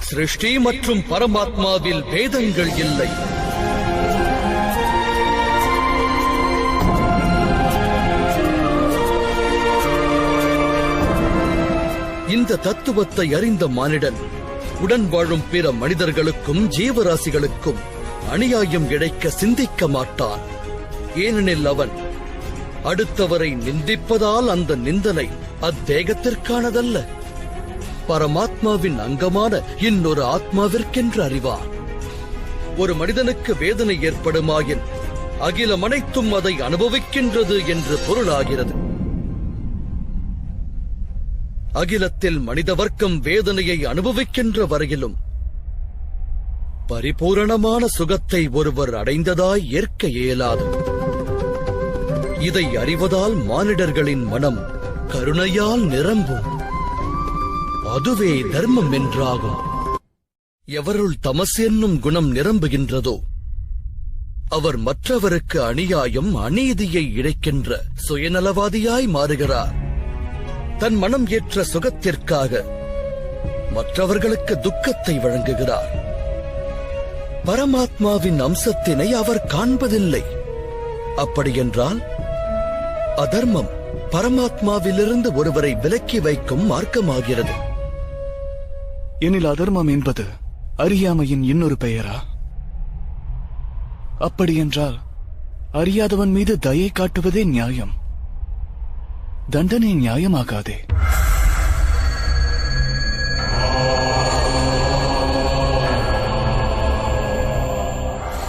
சிருஷ்டி மற்றும் பரமாத்மாவில் பேதங்கள் இல்லை. இந்த தத்துவத்தை அறிந்த மானிடன் உடன் வாழும் பிற மனிதர்களுக்கும் ஜீவராசிகளுக்கும் அநியாயம் இழைக்க சிந்திக்க மாட்டான். ஏனெனில் அவன் அடுத்தவரை நிந்திப்பதால் அந்த நிந்தனை அத்தேகத்திற்கானதல்ல, பரமாத்மாவின் அங்கமான இன்னொரு ஆத்மாவிற்கென்று அறிவான். ஒரு மனிதனுக்கு வேதனை ஏற்படுமாயின் அகிலம் அனைத்தும் அதை அனுபவிக்கின்றது என்று பொருளாகிறது. அகிலத்தில் மனித வர்க்கம் வேதனையை அனுபவிக்கின்ற வரையிலும் பரிபூரணமான சுகத்தை ஒருவர் அடைந்ததாய் ஏற்க இயலாது. இதை அறிவதால் மானிடர்களின் மனம் கருணையால் நிரம்பும். அதுவே தர்மம் என்றாகும். எவருள் தமஸ் என்னும் குணம் நிரம்புகின்றதோ, அவர் மற்றவருக்கு அநியாயம், அநீதியை இழைக்கின்ற சுயநலவாதியாய் மாறுகிறார். தன் மனம் ஏற்ற சுகத்திற்காக மற்றவர்களுக்கு துக்கத்தை வழங்குகிறார். பரமாத்மாவின் அம்சத்தினை அவர் காண்பதில்லை. அப்படியென்றால் அதர்மம் பரமாத்மாவிலிருந்து ஒருவரை விலக்கி வைக்கும் மார்க்கமாகிறது. எனில் அதர்மம் என்பது அறியாமையின் இன்னொரு பெயரா? அப்படியென்றால் அறியாதவன் மீது தயை காட்டுவதே நியாயம், தண்டனை நியாயமாகாதே.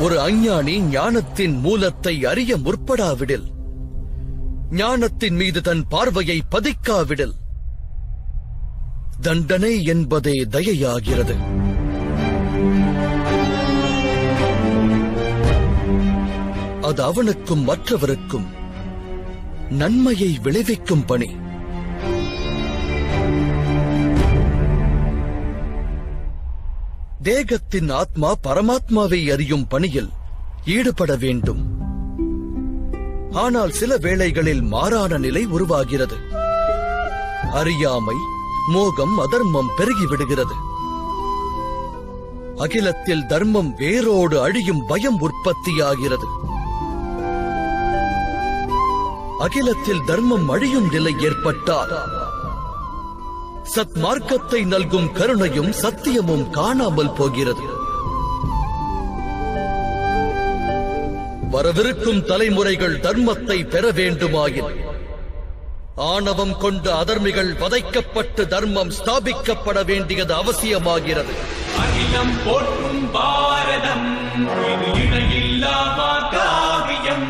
ஒரு அஞ்ஞானி ஞானத்தின் மூலத்தை அறிய முற்படாவிடில், ஞானத்தின் மீது தன் பார்வையை பதிக்காவிடில், தண்டனை என்பதே தயையாகிறது. அது அவனுக்கும் மற்றவருக்கும் நன்மையை விளைவிக்கும் பணி. தேகத்தின் ஆத்மா பரமாத்மாவை அறியும் பணியில் ஈடுபட வேண்டும். ஆனால் சில வேளைகளில் மாறான நிலை உருவாகிறது. அறியாமை, மோகம், அதர்மம் பெருகிவிடுகிறது. அகிலத்தில் தர்மம் வேரோடு அழியும் பயம் உற்பத்தியாகிறது. அகிலத்தில் தர்மம் அழியும் நிலை ஏற்பட்டால் சத்மார்க்கத்தை நல்கும் கருணையும் சத்தியமும் காணாமல் போகிறது. வரவிருக்கும் தலைமுறைகள் தர்மத்தை பெற வேண்டுமாயின் ஆணவம் கொண்ட அதர்மிகள் வதைக்கப்பட்டு தர்மம் ஸ்தாபிக்கப்பட வேண்டியது அவசியமாகிறது. அகிலம் போற்றும் பாரதம் இது இணையில்லா காவியம்.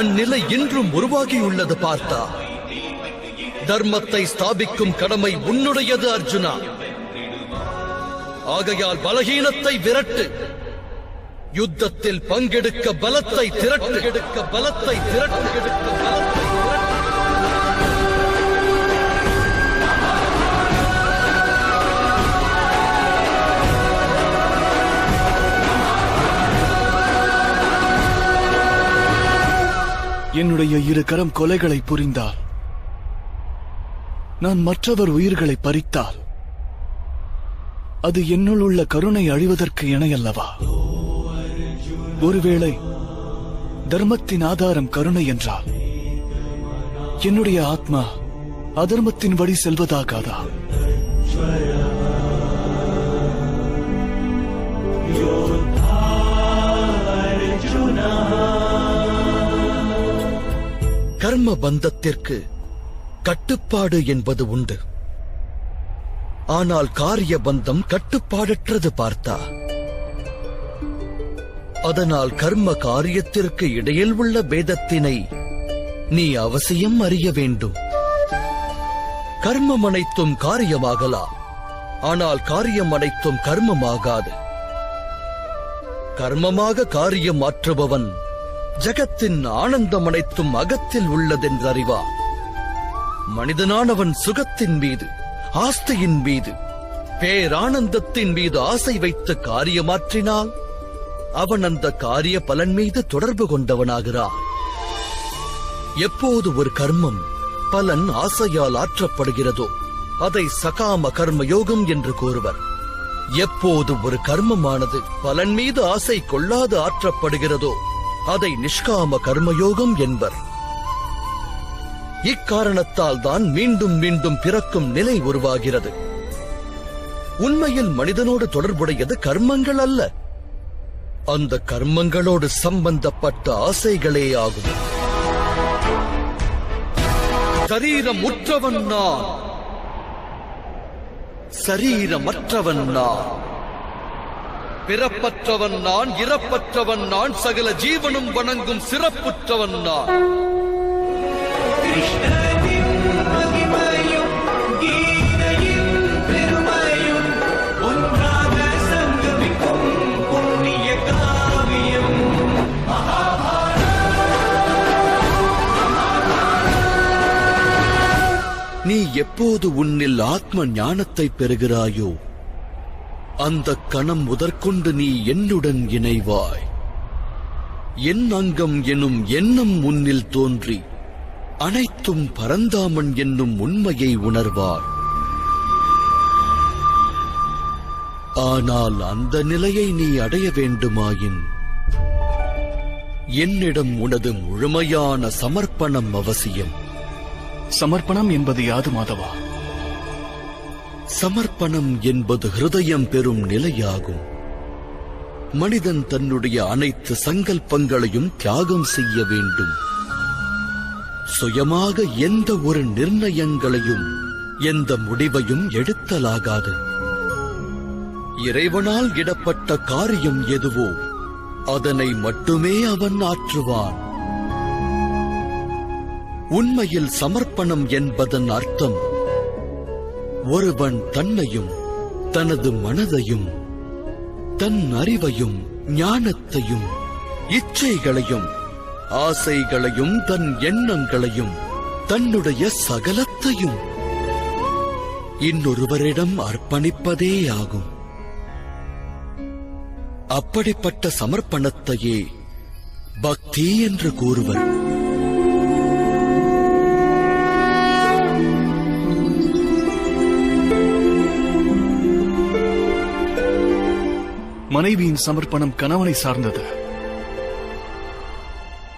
அந்நிலை இன்றும் உருவாகியுள்ளது பார்த்தா. தர்மத்தை ஸ்தாபிக்கும் கடமை உன்னுடையது அர்ஜுனா. ஆகையால் பலகீனத்தை விரட்டு. யுத்தத்தில் பங்கெடுக்க பலத்தை திரட்டு. என்னுடைய இரு கரம் கொலைகளை புரிந்தால், நான் மற்றவர் உயிர்களை பறித்தால், அது என்னுள் உள்ள கருணை அழிவதற்கு இணையல்லவா? ஒருவேளை தர்மத்தின் ஆதாரம் கருணை என்றால், என்னுடைய ஆத்மா அதர்மத்தின் வழி செல்வதாகாதா? கர்ம பந்தத்திற்கு கட்டுப்பாடு என்பது உண்டு. ஆனால் காரிய பந்தம் கட்டுப்பாடற்றது பார்த்தா. அதனால் கர்ம காரியத்திற்கு இடையில் உள்ள பேதத்தினை நீ அவசியம் அறிய வேண்டும். கர்மம் அனைத்தும் காரியமாகலாம், ஆனால் காரியம் அனைத்தும் கர்மமாகாது. கர்மமாக காரியம் மாற்றுபவன் ஜகத்தின் ஆனந்தம் அனைத்தும் அகத்தில் உள்ளதென்றறிவான். மனிதனானவன் சுகத்தின் மீது, ஆஸ்தியின் மீது, பேரானந்தத்தின் மீது ஆசை வைத்து காரியமாற்றினால் அவன் அந்த காரிய பலன் மீது தொடர்பு கொண்டவனாகிறான். எப்போது ஒரு கர்மம் பலன் ஆசையால் ஆற்றப்படுகிறதோ அதை சகாம கர்மயோகம் என்று கூறுவர். எப்போது ஒரு கர்மமானது பலன் மீது ஆசை கொள்ளாது ஆற்றப்படுகிறதோ அதை நிஷ்காம கர்மயோகம் என்பர். இக்காரணத்தால் தான் மீண்டும் மீண்டும் பிறக்கும் நிலை உருவாகிறது. உண்மையில் மனிதனோடு தொடர்புடையது கர்மங்கள் அல்ல, அந்த கர்மங்களோடு சம்பந்தப்பட்ட ஆசைகளே ஆகும். சரீரம் உற்றவன் நான், சரீரமற்றவன் நான். பிறப்பற்றவன் நான், இறப்பற்றவன் நான், சகல ஜீவனும் வணங்கும் சிறப்புற்றவன் நான். கிருஷ்ணனின் மகிமையும் கீதையின் பெருமையும் ஒன்றாக சங்கமிக்கும் புண்ணிய காவியம் நீ எப்போது உன்னில் ஆத்ம ஞானத்தை பெறுகிறாயோ அந்த கணம் முதற்கொண்டு நீ என்னுடன் இணைவாய். என் அங்கம் எனும் எண்ணம் உன்னில் தோன்றி அனைத்தும் பரந்தாமன் என்னும் உண்மையை உணர்வாய். ஆனால் அந்த நிலையை நீ அடைய வேண்டுமாயின் என்னிடம் உனது முழுமையான சமர்ப்பணம் அவசியம். சமர்ப்பணம் என்பது யாது மாதவா? சமர்ப்பணம் என்பது ஹிருதயம் பெறும் நிலையாகும். மனிதன் தன்னுடைய அனைத்து சங்கல்பங்களையும் தியாகம் செய்ய வேண்டும். சுயமாக எந்த ஒரு நிர்ணயங்களையும் எந்த முடிவையும் எடுத்தலாகாது. இறைவனால் இடப்பட்ட காரியம் எதுவோ அதனை மட்டுமே அவன் ஆற்றுவான். உண்மையில் சமர்ப்பணம் என்பதன் அர்த்தம் ஒருவன் தன்னையும் தனது மனதையும் தன் அறிவையும் ஞானத்தையும் இச்சைகளையும் ஆசைகளையும் தன் எண்ணங்களையும் தன்னுடைய சகலத்தையும் இன்னொருவரிடம் அர்ப்பணிப்பதே ஆகும். அப்படிப்பட்ட சமர்ப்பணத்தையே பக்தி என்று கூறுவர். மனைவியின் சமர்ப்பணம் கணவனை சார்ந்தது.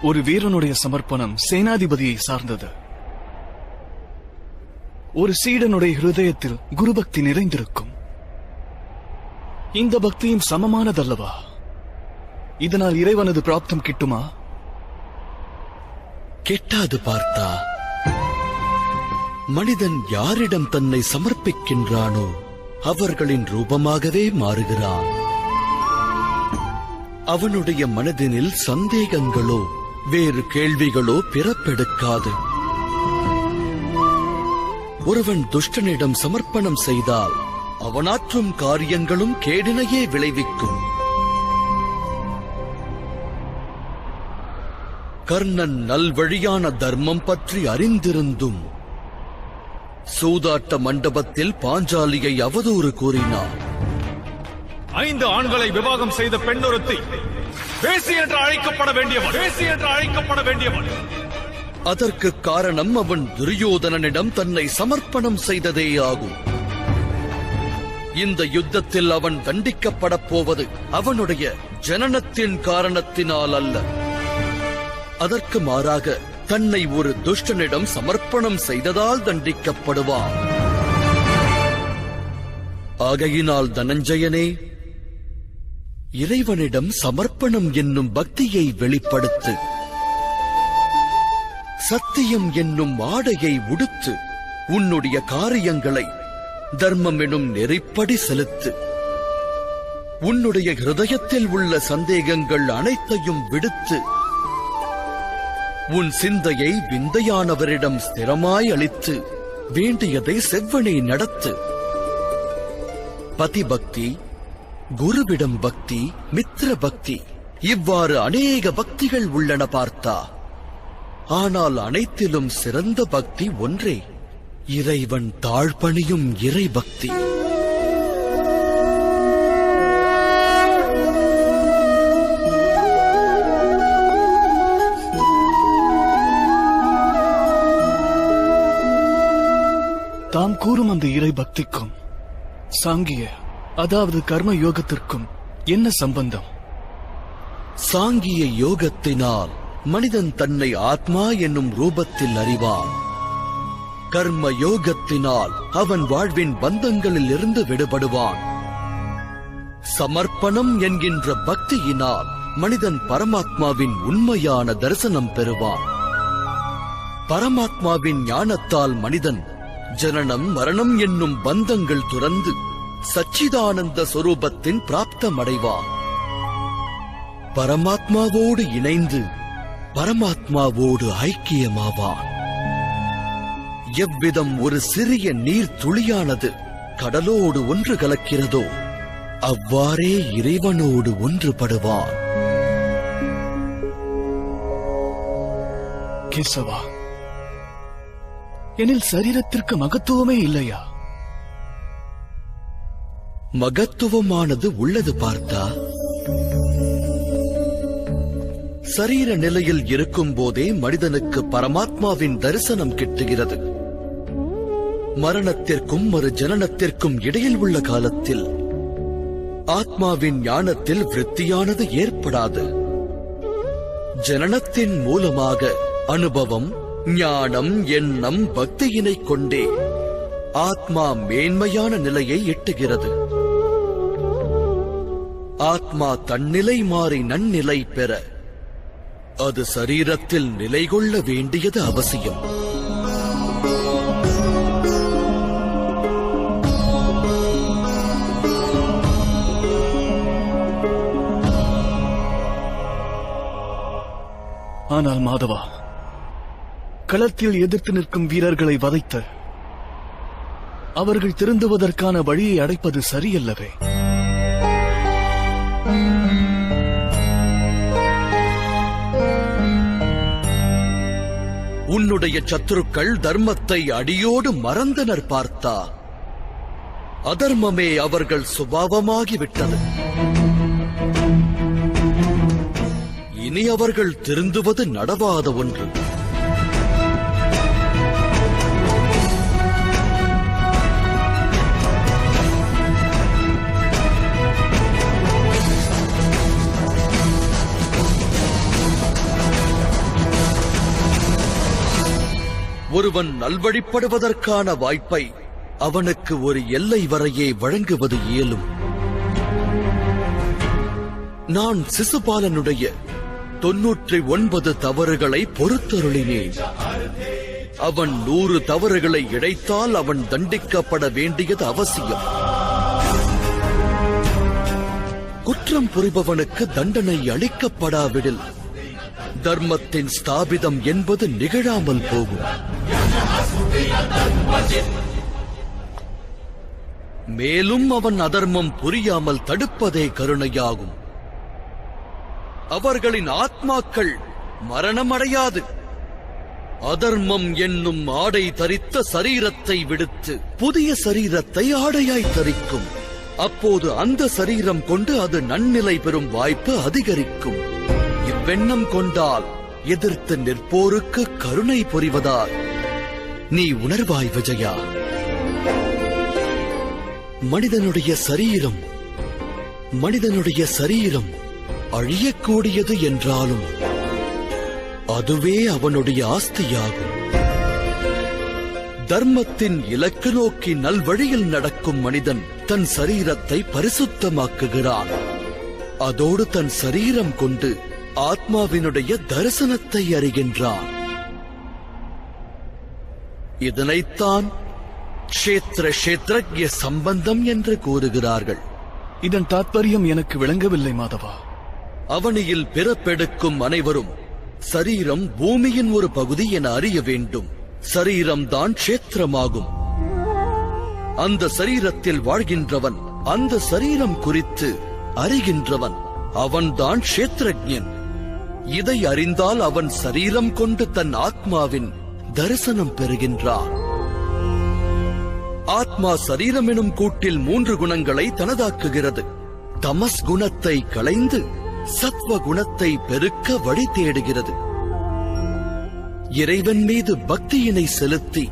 ஒரு வீரனுடைய சமர்ப்பணம் சேனாதிபதியை சார்ந்தது. ஒரு சீடனுடைய ஹிருதயத்தில் குருபக்தி நிறைந்திருக்கும். இந்த பக்தியும் சமமானதல்லவா? இதனால் இறைவனது பிராப்தம் கிட்டுமா? கெட்டாது பார்த்தா. மனிதன் யாரிடம் தன்னை சமர்ப்பிக்கின்றானோ அவர்களின் ரூபமாகவே மாறுகிறான். அவனுடைய மனதினில் சந்தேகங்களோ வேறு கேள்விகளோ பிறப்பெடுக்காது. ஒருவன் துஷ்டனிடம் சமர்ப்பணம் செய்தால் அவனாற்றும் காரியங்களும் கேடினையே விளைவிக்கும். கர்ணன் நல்வழியான தர்மம் பற்றி அறிந்திருந்தும் சூதாட்ட மண்டபத்தில் பாஞ்சாலியை அவதூறு கூறினார். 5 ஆண்களை விவாகம் செய்த பெண்ணொருத்தி வேசி என்று அழைக்கப்பட வேண்டியவன். அதற்கு காரணம் அவன் துரியோதனனிடம் தன்னை சமர்ப்பணம் செய்ததே ஆகும். இந்த யுத்தத்தில் அவன் தண்டிக்கப்படப் போவது அவனுடைய ஜனனத்தின் காரணத்தினால் அல்ல. அதற்கு மாறாக தன்னை ஒரு துஷ்டனிடம் சமர்ப்பணம் செய்ததால் தண்டிக்கப்படுவான். ஆகையினால் தனஞ்சயனே, இறைவனிடம் சமர்ப்பணம் என்னும் பக்தியை வெளிப்படுத்து. சத்தியம் என்னும் ஆடையை உடுத்து உன்னுடைய காரியங்களை தர்மம் எனும் நெறிப்படி செலுத்து. உன்னுடைய ஹிருதயத்தில் உள்ள சந்தேகங்கள் அனைத்தையும் விடுத்து உன் சிந்தையை விந்தையானவரிடம் ஸ்திரமாய் அளித்து வேண்டியதை செவ்வனே நடத்து. பதிபக்தி, குருவிடம் பக்தி, மித்திர பக்தி, இவ்வாறு அநேக பக்திகள் உள்ளன பார்த்தா. ஆனால் அனைத்திலும் சிறந்த பக்தி ஒன்றே, இறைவன் தாழ்பணியும் இறை பக்தி. தாம் கூறும் அந்த இறை பக்திக்கும் சாங்கிய அதாவது கர்ம யோகத்திற்கும் என்ன சம்பந்தம்? சாங்கிய யோகத்தினால் மனிதன் தன்னை ஆத்மா என்னும் ரூபத்தில் அறிவான். கர்ம யோகத்தினால் அவன் வாழ்வின் பந்தங்களில் இருந்து விடுபடுவான். சமர்ப்பணம் என்கின்ற பக்தியினால் மனிதன் பரமாத்மாவின் உண்மையான தரிசனம் பெறுவான். பரமாத்மாவின் ஞானத்தால் மனிதன் ஜனனம் மரணம் என்னும் பந்தங்கள் துறந்து சச்சிதானந்த சொரூபத்தின் பிராப்தமடைவான். பரமாத்மாவோடு இணைந்து பரமாத்மாவோடு ஐக்கியமாவான். எவ்விதம் ஒரு சிறிய நீர் துளியானது கடலோடு ஒன்று கலக்கிறதோ அவ்வாறே இறைவனோடு ஒன்றுபடுவான். கேசவா, எனில் சரீரத்திற்கு மகத்துவமே இல்லையா? மகத்துவமானது உள்ளது பார்த்தா. சரீர நிலையில் இருக்கும் போதே மனிதனுக்கு பரமாத்மாவின் தரிசனம் கிட்டுகிறது. மரணத்திற்கும் ஒரு ஜனனத்திற்கும் இடையில் உள்ள காலத்தில் ஆத்மாவின் ஞானத்தில் விருத்தியானது ஏற்படாது. ஜனனத்தின் மூலமாக அனுபவம், ஞானம், எண்ணம், பக்தியினை கொண்டே ஆத்மா மேன்மையான நிலையை எட்டுகிறது. ஆத்மா தன்னிலை மாறி நன்னிலை பெற அது சரீரத்தில் நிலை கொள்ள வேண்டியது அவசியம். ஆனால் மாதவா, களத்தில் எதிர்த்து நிற்கும் வீரர்களை வதைத்து அவர்கள் திருந்துவதற்கான வழியை அடைப்பது சரியல்லவே? உன்னுடைய சத்துருக்கள் தர்மத்தை அடியோடு மறந்தனர் பார்த்தா. அதர்மமே அவர்கள் சுபாவமாகிவிட்டது. இனி அவர்கள் திருந்துவது நடவாத ஒன்று. ஒருவன் நல்வழிப்படுவதற்கான வாய்ப்பை அவனுக்கு ஒரு எல்லை வரையே வழங்குவது இயலும். நான் சிசுபாலனுடைய 99 தவறுகளை பொறுத்தருளினேன். அவன் 100 தவறுகளை இழைத்தால் அவன் தண்டிக்கப்பட வேண்டியது அவசியம். குற்றம் புரிபவனுக்கு தண்டனை அளிக்கப்படாவிடில் தர்மத்தின் ஸ்தாபிதம் என்பது நிகழாமல் போகும். மேலும் அவன் அதர்மம் புரியாமல் தடுப்பதே கருணையாகும். அவர்களின் ஆத்மாக்கள் மரணமடையாது. அதர்மம் என்னும் ஆடை தரித்த சரீரத்தை விடுத்து புதிய சரீரத்தை ஆடையாய் தரிக்கும். அப்போது அந்த சரீரம் கொண்டு அது நன்னிலை பெறும் வாய்ப்பு அதிகரிக்கும். இவ்வெண்ணம் கொண்டால் எதிர்த்து நிற்போருக்கு கருணை புரிவதால் நீ உணர்வாய் விஜயா. மனிதனுடைய சரீரம் அழியக்கூடியது என்றாலும் அதுவே அவனுடைய ஆஸ்தியாகும். தர்மத்தின் இலக்கு நோக்கி நல்வழியில் நடக்கும் மனிதன் தன் சரீரத்தை பரிசுத்தமாக்குகிறான். அதோடு தன் சரீரம் கொண்டு ஆத்மாவினுடைய தரிசனத்தை அறிகின்றான். இதனைத்தான் க்ஷேத்ரஜ்ய சம்பந்தம் என்று கூறுகிறார்கள். இதன் தாத்பரியம் எனக்கு விளங்கவில்லை மாதவா. அவனியில் பிறப்பெடுக்கும் அனைவரும் சரீரம் பூமியின் ஒரு பகுதி என அறிய வேண்டும். சரீரம்தான் க்ஷேத்திரமாகும். அந்த சரீரத்தில் வாழ்கின்றவன் அந்த சரீரம் குறித்து அறிகின்றவன். அவன்தான் க்ஷேத்ரஜ்ஞன். இதை அறிந்தால் அவன் சரீரம் கொண்டு தன் ஆத்மாவின் தரிசனம் பெறுகின்றான். ஆத்மா சரீரம் எனும் கூட்டில் 3 குணங்களை தனதாக்குகிறது. தமஸ் குணத்தை களைந்து சத்வ குணத்தை பெருக்க வழி தேடுகிறது. இறைவன் மீது பக்தியினை செலுத்தி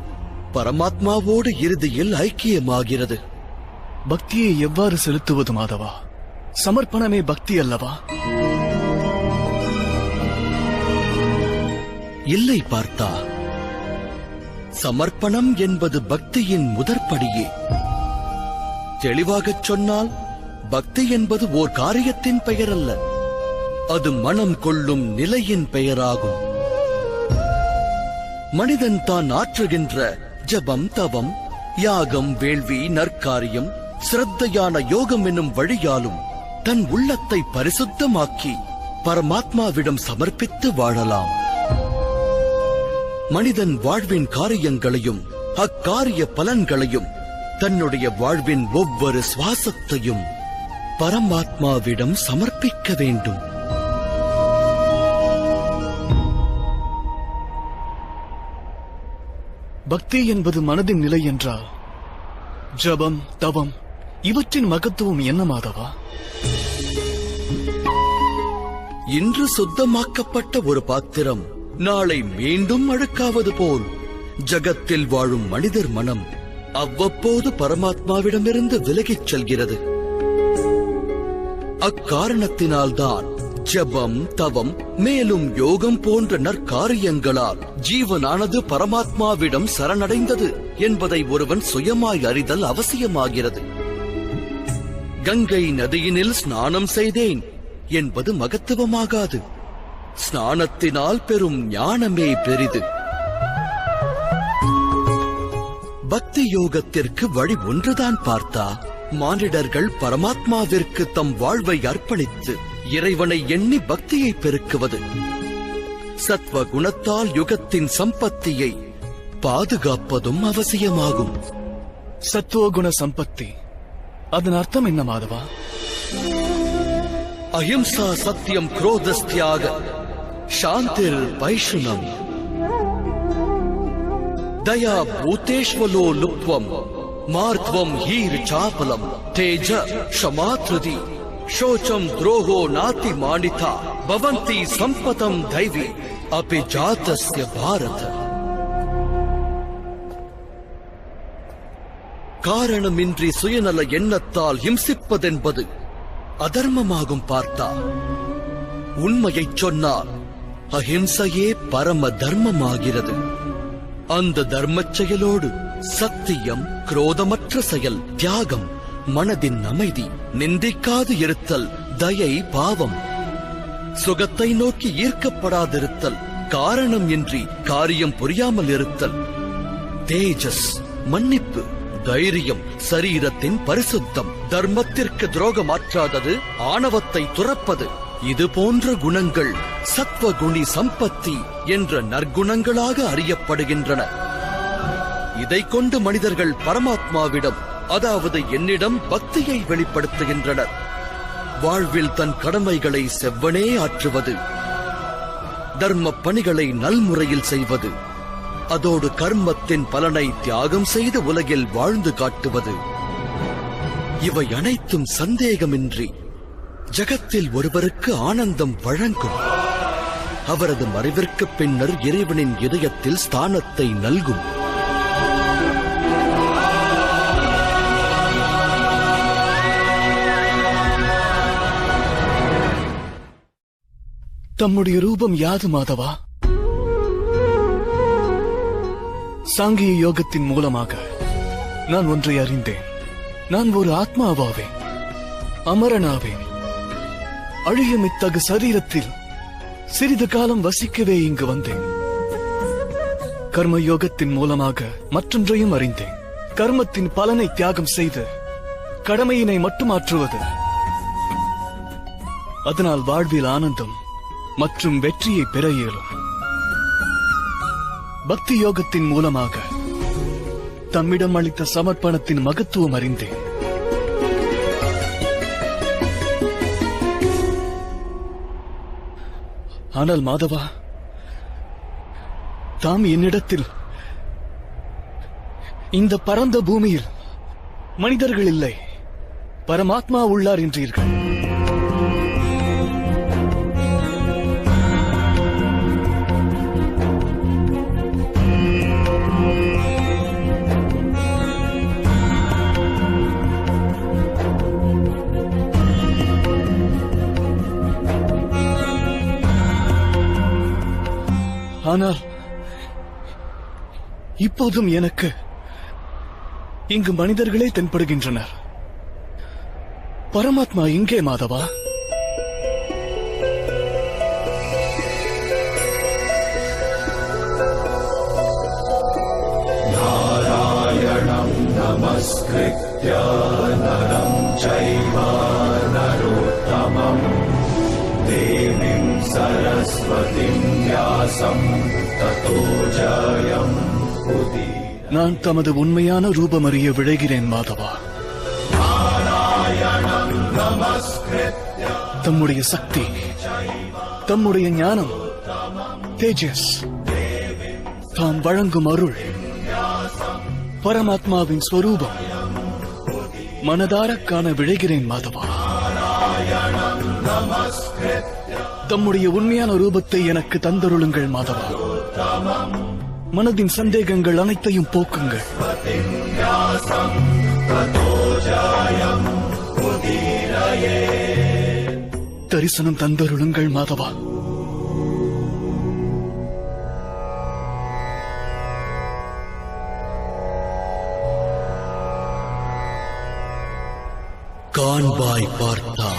பரமாத்மாவோடு இறுதியில் ஐக்கியமாகிறது. பக்தியை எவ்வாறு செலுத்துவது மாதவா? சமர்ப்பணமே பக்தி அல்லவா? இல்லை பார்த்தா, சமர்ப்பணம் என்பது பக்தியின் முதற்படியே. தெளிவாகச் சொன்னால் பக்தி என்பது ஓர் காரியத்தின் பெயர் அல்ல, அது மனம் கொள்ளும் நிலையின் பெயராகும். மனிதன் தான் ஆற்றுகின்ற ஜபம், தவம், யாகம், வேள்வி, நற்காரியம், சிரத்தையான யோகம் என்னும் வழியாலும் தன் உள்ளத்தை பரிசுத்தமாக்கி பரமாத்மாவிடம் சமர்ப்பித்து வாழலாம். மனிதன் வாழ்வின் காரியங்களையும் அக்காரிய பலன்களையும் தன்னுடைய வாழ்வின் ஒவ்வொரு சுவாசத்தையும் பரமாத்மாவிடம் சமர்ப்பிக்க வேண்டும். பக்தி என்பது மனதின் நிலை என்றால் ஜபம், தவம் இவற்றின் மகத்துவம் என்ன மாதவா? இன்று சுத்தமாக்கப்பட்ட ஒரு பாத்திரம் நாளை மீண்டும் அழுக்காவது போல் ஜகத்தில் வாழும் மனிதர் மனம் அவ்வப்போது பரமாத்மாவிடமிருந்து விலகிச் செல்கிறது. அக்காரணத்தினால்தான் ஜபம், தவம், மேலும் யோகம் போன்ற நற்காரியங்களால் ஜீவனானது பரமாத்மாவிடம் சரணடைந்தது என்பதை ஒருவன் சுயமாய் அறிதல் அவசியமாகிறது. கங்கை நதியினில் ஸ்நானம் செய்தேன் என்பது மகத்துவமாகாது. ஸ்நானத்தினால் பெறும் ஞானமே பெரிது. பக்தி யோகத்திற்கு வழி ஒன்றுதான் பார்த்தா. மானிடர்கள் பரமாத்மாவிற்கு தம் வாழ்வை அர்ப்பணித்து இறைவனை எண்ணி பக்தியை பெருக்குவது. சத்வ குணத்தால் யுகத்தின் சம்பத்தியை பாதுகாப்பதும் அவசியமாகும். சத்துவகுண சம்பத்தி, அதன் அர்த்தம் என்ன மாதவா? அஹிம்சா, சத்தியம், குரோதஸ்தியாக, சாந்திர், பைஷுனம். दया भूतेष्वलो लुप्त्वम् मार्त्वम् हीर्चापलम् तेज क्षमाधृति शोचम् द्रोहो नाति मानिता भवन्ति सम्पतम् दैवी अपि जातस्य भारत காரணமின்றி சுயநல எண்ணத்தால் ஹிம்சிப்பதென்பது அதர்மமாகும் பார்த்தா. உண்மையைச் சொன்னால் அஹிம்சையே பரம தர்மமாகிறது. அந்த தர்மச் செயலோடு சத்தியம், குரோதமற்ற செயல், தியாகம், மனதின் அமைதி, நிந்திக்காது இருத்தல், தயை, பாவம், சுகத்தை நோக்கி ஈர்க்கப்படாதிருத்தல், காரணம் இன்றி காரியம் புரியாமல் இருத்தல், தேஜஸ், மன்னிப்பு, தைரியம், சரீரத்தின் பரிசுத்தம், தர்மத்திற்கு துரோகமாற்றாதது, ஆணவத்தை துறப்பது, இது போன்ற குணங்கள் சத்வகுணி சம்பத்தி என்ற நற்குணங்களாக அறியப்படுகின்றன. இதைக் கொண்டு மனிதர்கள் பரமாத்மாவிடம், அதாவது என்னிடம் பக்தியை வெளிப்படுத்துகின்றனர். வாழ்வில் தன் கடமைகளை செவ்வனே ஆற்றுவது, தர்ம பணிகளை நல்முறையில் செய்வது, அதோடு கர்மத்தின் பலனை தியாகம் செய்து உலகில் வாழ்ந்து காட்டுவது, இவை அனைத்தும் சந்தேகமின்றி ஜகத்தில் ஒருவருக்கு ஆனந்தம் வழங்கும். அவரது மறைவிற்கு பின்னர் இறைவனின் இதயத்தில் ஸ்தானத்தை நல்கும். தம்முடைய ரூபம் யாது மாதவா? சாங்கிய யோகத்தின் மூலமாக நான் ஒன்றை அறிந்தேன். நான் ஒரு ஆத்மாவாவேன், அமரனாவேன். அழியும் இத்தகு சரீரத்தில் சிறிது காலம் வசிக்கவே இங்கு வந்தேன். கர்ம யோகத்தின் மூலமாக மற்றொன்றையும் அறிந்தேன். கர்மத்தின் பலனை தியாகம் செய்து கடமையினை மட்டும் ஆற்றுவது. அதனால் வாழ்வில் ஆனந்தம் மற்றும் வெற்றியை பெற இயலும். பக்தி யோகத்தின் மூலமாக தம்மிடம் அளித்த சமர்ப்பணத்தின் மகத்துவம் அறிந்தேன். ஆனால் மாதவா, தாம் என்னிடத்தில் இந்த பரந்த பூமியில் மனிதர்கள் இல்லை, பரமாத்மா உள்ளார் என்றீர்கள். ஆனால் இப்போதும் எனக்கு இங்கு மனிதர்களே தென்படுகின்றனர். பரமாத்மா எங்கே மாதவா? நாராயணம் நமஸ்கிருத்ய நரம் சைவ நரோத்தமம் தேவீம் சரஸ்வதிம் வியாசம் ததோ ஜயம் உதீரயே. நான் தமது உண்மையான ரூபம் அறிய விழைகிறேன் மாதவா. நாராயணம் நமஸ்கிருத்ய தம்முடைய சக்தி, தம்முடைய ஞானம், தேஜஸ், தாம் வழங்கும் அருள், பரமாத்மாவின் ஸ்வரூபம் மனதார காண விழைகிறேன் மாதவா. தம்முடைய உண்மையான ரூபத்தை எனக்கு தந்தருளுங்கள் மாதவா. மனதின் சந்தேகங்கள் அனைத்தையும் போக்குங்கள். தரிசனம் தந்தருளுங்கள் மாதவா. காண்பாய் பார்த்தா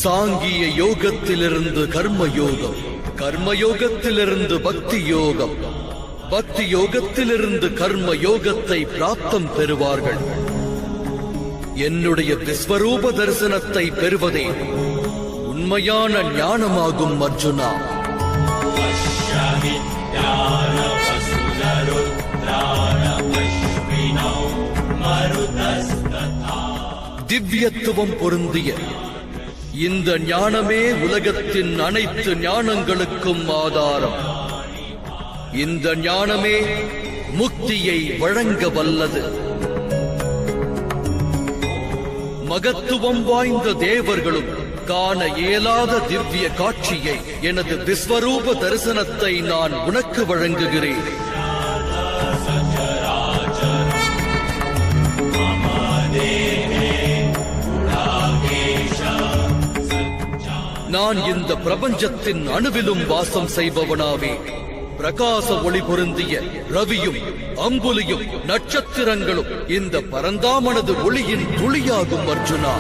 சாங்கிய யோகத்திலிருந்து கர்மயோகம், கர்மயோகத்திலிருந்து பக்தி யோகம், பக்தி யோகத்திலிருந்து கர்ம யோகத்தை பிராப்தம் பெறுவார்கள். என்னுடைய விஸ்வரூப தரிசனத்தை பெறுவதே உண்மையான ஞானமாகும் அர்ஜுனா. திவ்யத்துவம் பொருந்திய இந்த ஞானமே உலகத்தின் அனைத்து ஞானங்களுக்கும் ஆதாரம். இந்த ஞானமே முக்தியை வழங்க வல்லது. மகத்துவம் வாய்ந்த தேவர்களும் காண இயலாத திவ்ய காட்சியை, எனது விஸ்வரூப தரிசனத்தை நான் உனக்கு வழங்குகிறேன். நான் இந்த பிரபஞ்சத்தின் அணுவிலும் வாசம் செய்பவனாவே. பிரகாச ஒளி பொருந்திய ரவியும் அம்புலியும் நட்சத்திரங்களும் இந்த பரந்தாமனது ஒளியின் துளியாகும் அர்ஜுனா.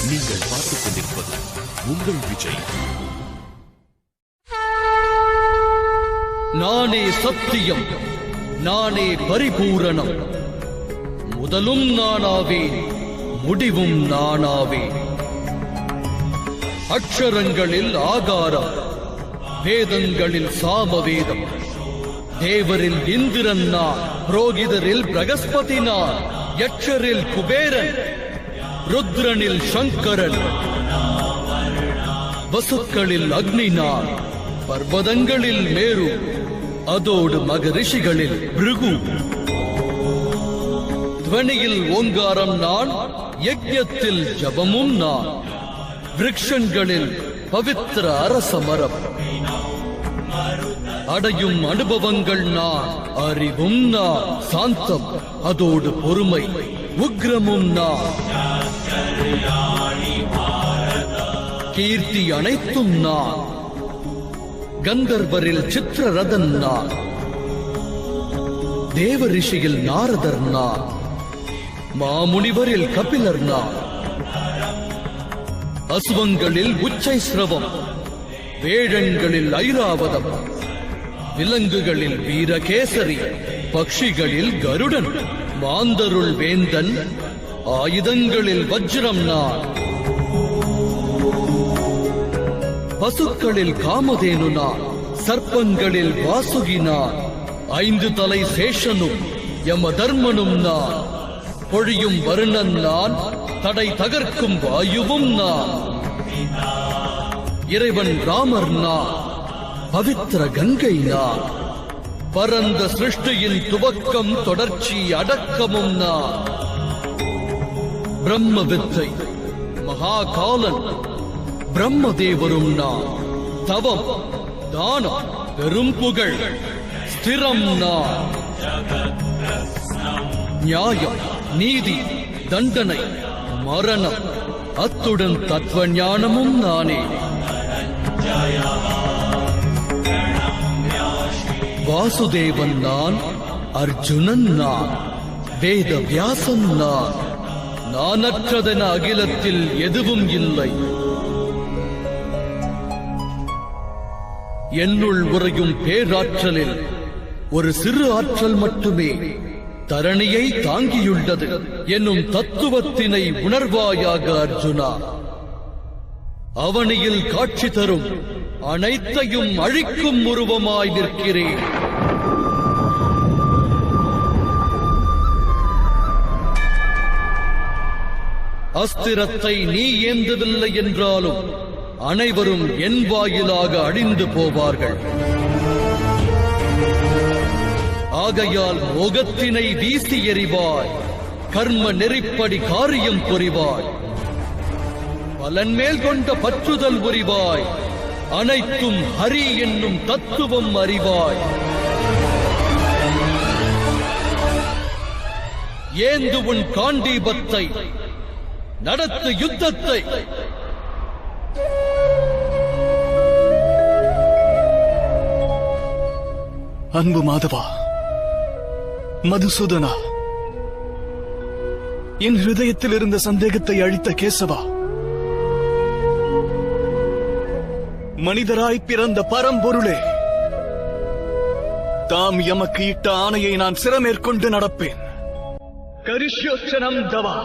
நீங்கள் பார்த்துக் கொண்டிருப்பது உங்கள் விஜய். நானே சத்தியம், நானே பரிபூரணம். முதலும் நானாவேன், முடிவும் நானாவேன். அக்ஷரங்களில் ஆகாரம், வேதங்களில் சாமவேதம். தேவரில் இந்திரன் நான், புரோகிதரில் பிரகஸ்பதி நான், யட்சரில் குபேரன், ருத்ரனில் சங்கரன், வசுக்களில் அக்னி நான், பர்வதங்களில் மேரு, அதோடு மகரிஷிகளில் பிருகு. துவனியில் ஓங்காரம் நான், யஜ்ஞத்தில் ஜபமும் நான், விருட்சங்களில் பவித்திர அரசமரம். அடையும் அனுபவங்கள் நான், அறிவும் நான், சாந்தம் அதோடு பொறுமை, உக்ரமும் நான். கீர்த்தி அனைத்தும் நான், கந்தர்வரில் சித்திரரதன் நான், தேவ ரிஷியில் நாரதர் நான், மாமுனிவரில் கபிலர் நான், அசுவங்களில் உச்சை சிரவம், வேழங்களில் ஐராவதம், விலங்குகளில் வீரகேசரி, பக்ஷிகளில் கருடன், மாந்தருள் வேந்தன், ஆயுதங்களில் வஜ்ரம் நான், பசுக்களில் காமதேனு நான், சர்ப்பங்களில் வாசுகி நான், 5 தலை சேஷனும் யம தர்மனும் நான், பொழியும் வருணன் நான், தடை தகர்க்கும் வாயுவும் நான், இறைவன் ராமர் நான், பவித்திர கங்கை நான், பரந்த சிருஷ்டியின் துவக்கம் தொடர்ச்சி அடக்கமும் நான், பிரம்ம வித்தை மகாகாலன், பிரம்மதேவரும் நான், தவம் தானம் பெரும் புகழ் ஸ்திரம் நான், நியாயம் நீதி தண்டனை மரணம் அத்துடன் தத்துவ ஞானமும் நானே. வாசுதேவன் நான், அர்ஜுனன் நான், வேத வியாசன் நான், நானற்றதென அகிலத்தில் எதுவும் இல்லை. என்னுள் உறையும் பேராற்றலில் ஒரு சிறு ஆற்றல் மட்டுமே தரணியை தாங்கியுள்ளது என்னும் தத்துவத்தினை உணர்வாயாக அர்ஜுனா. அவனியில் காட்சி தரும் அனைத்தையும் அழிக்கும் உருவமாய் நிற்கிறேன். அஸ்திரத்தை நீ ஏந்தவில்லை என்றாலும் அனைவரும் என் வாயிலாக அழிந்து போவார்கள். ஆகையால் மோகத்தினை வீசி எறிவாய், கர்ம நெறிப்படி காரியம் புரிவாய், பலன் மேல் கொண்ட பற்றுதல் புரிவாய், அனைத்தும் ஹரி என்னும் தத்துவம் அறிவாய். ஏந்து உன் காண்டீபத்தை, நடத்து யுத்தத்தை. அன்பு மாதவா, மதுசூதனா, என் ஹிருதயத்தில் இருந்த சந்தேகத்தை அழித்த கேசவா, மனிதராய் பிறந்த பரம்பொருளே, தாம் எமக்கு இட்ட ஆணையை நான் சிரமேற்கொண்டு நடப்பேன். கரிஷ்யோச்சனம் தவா.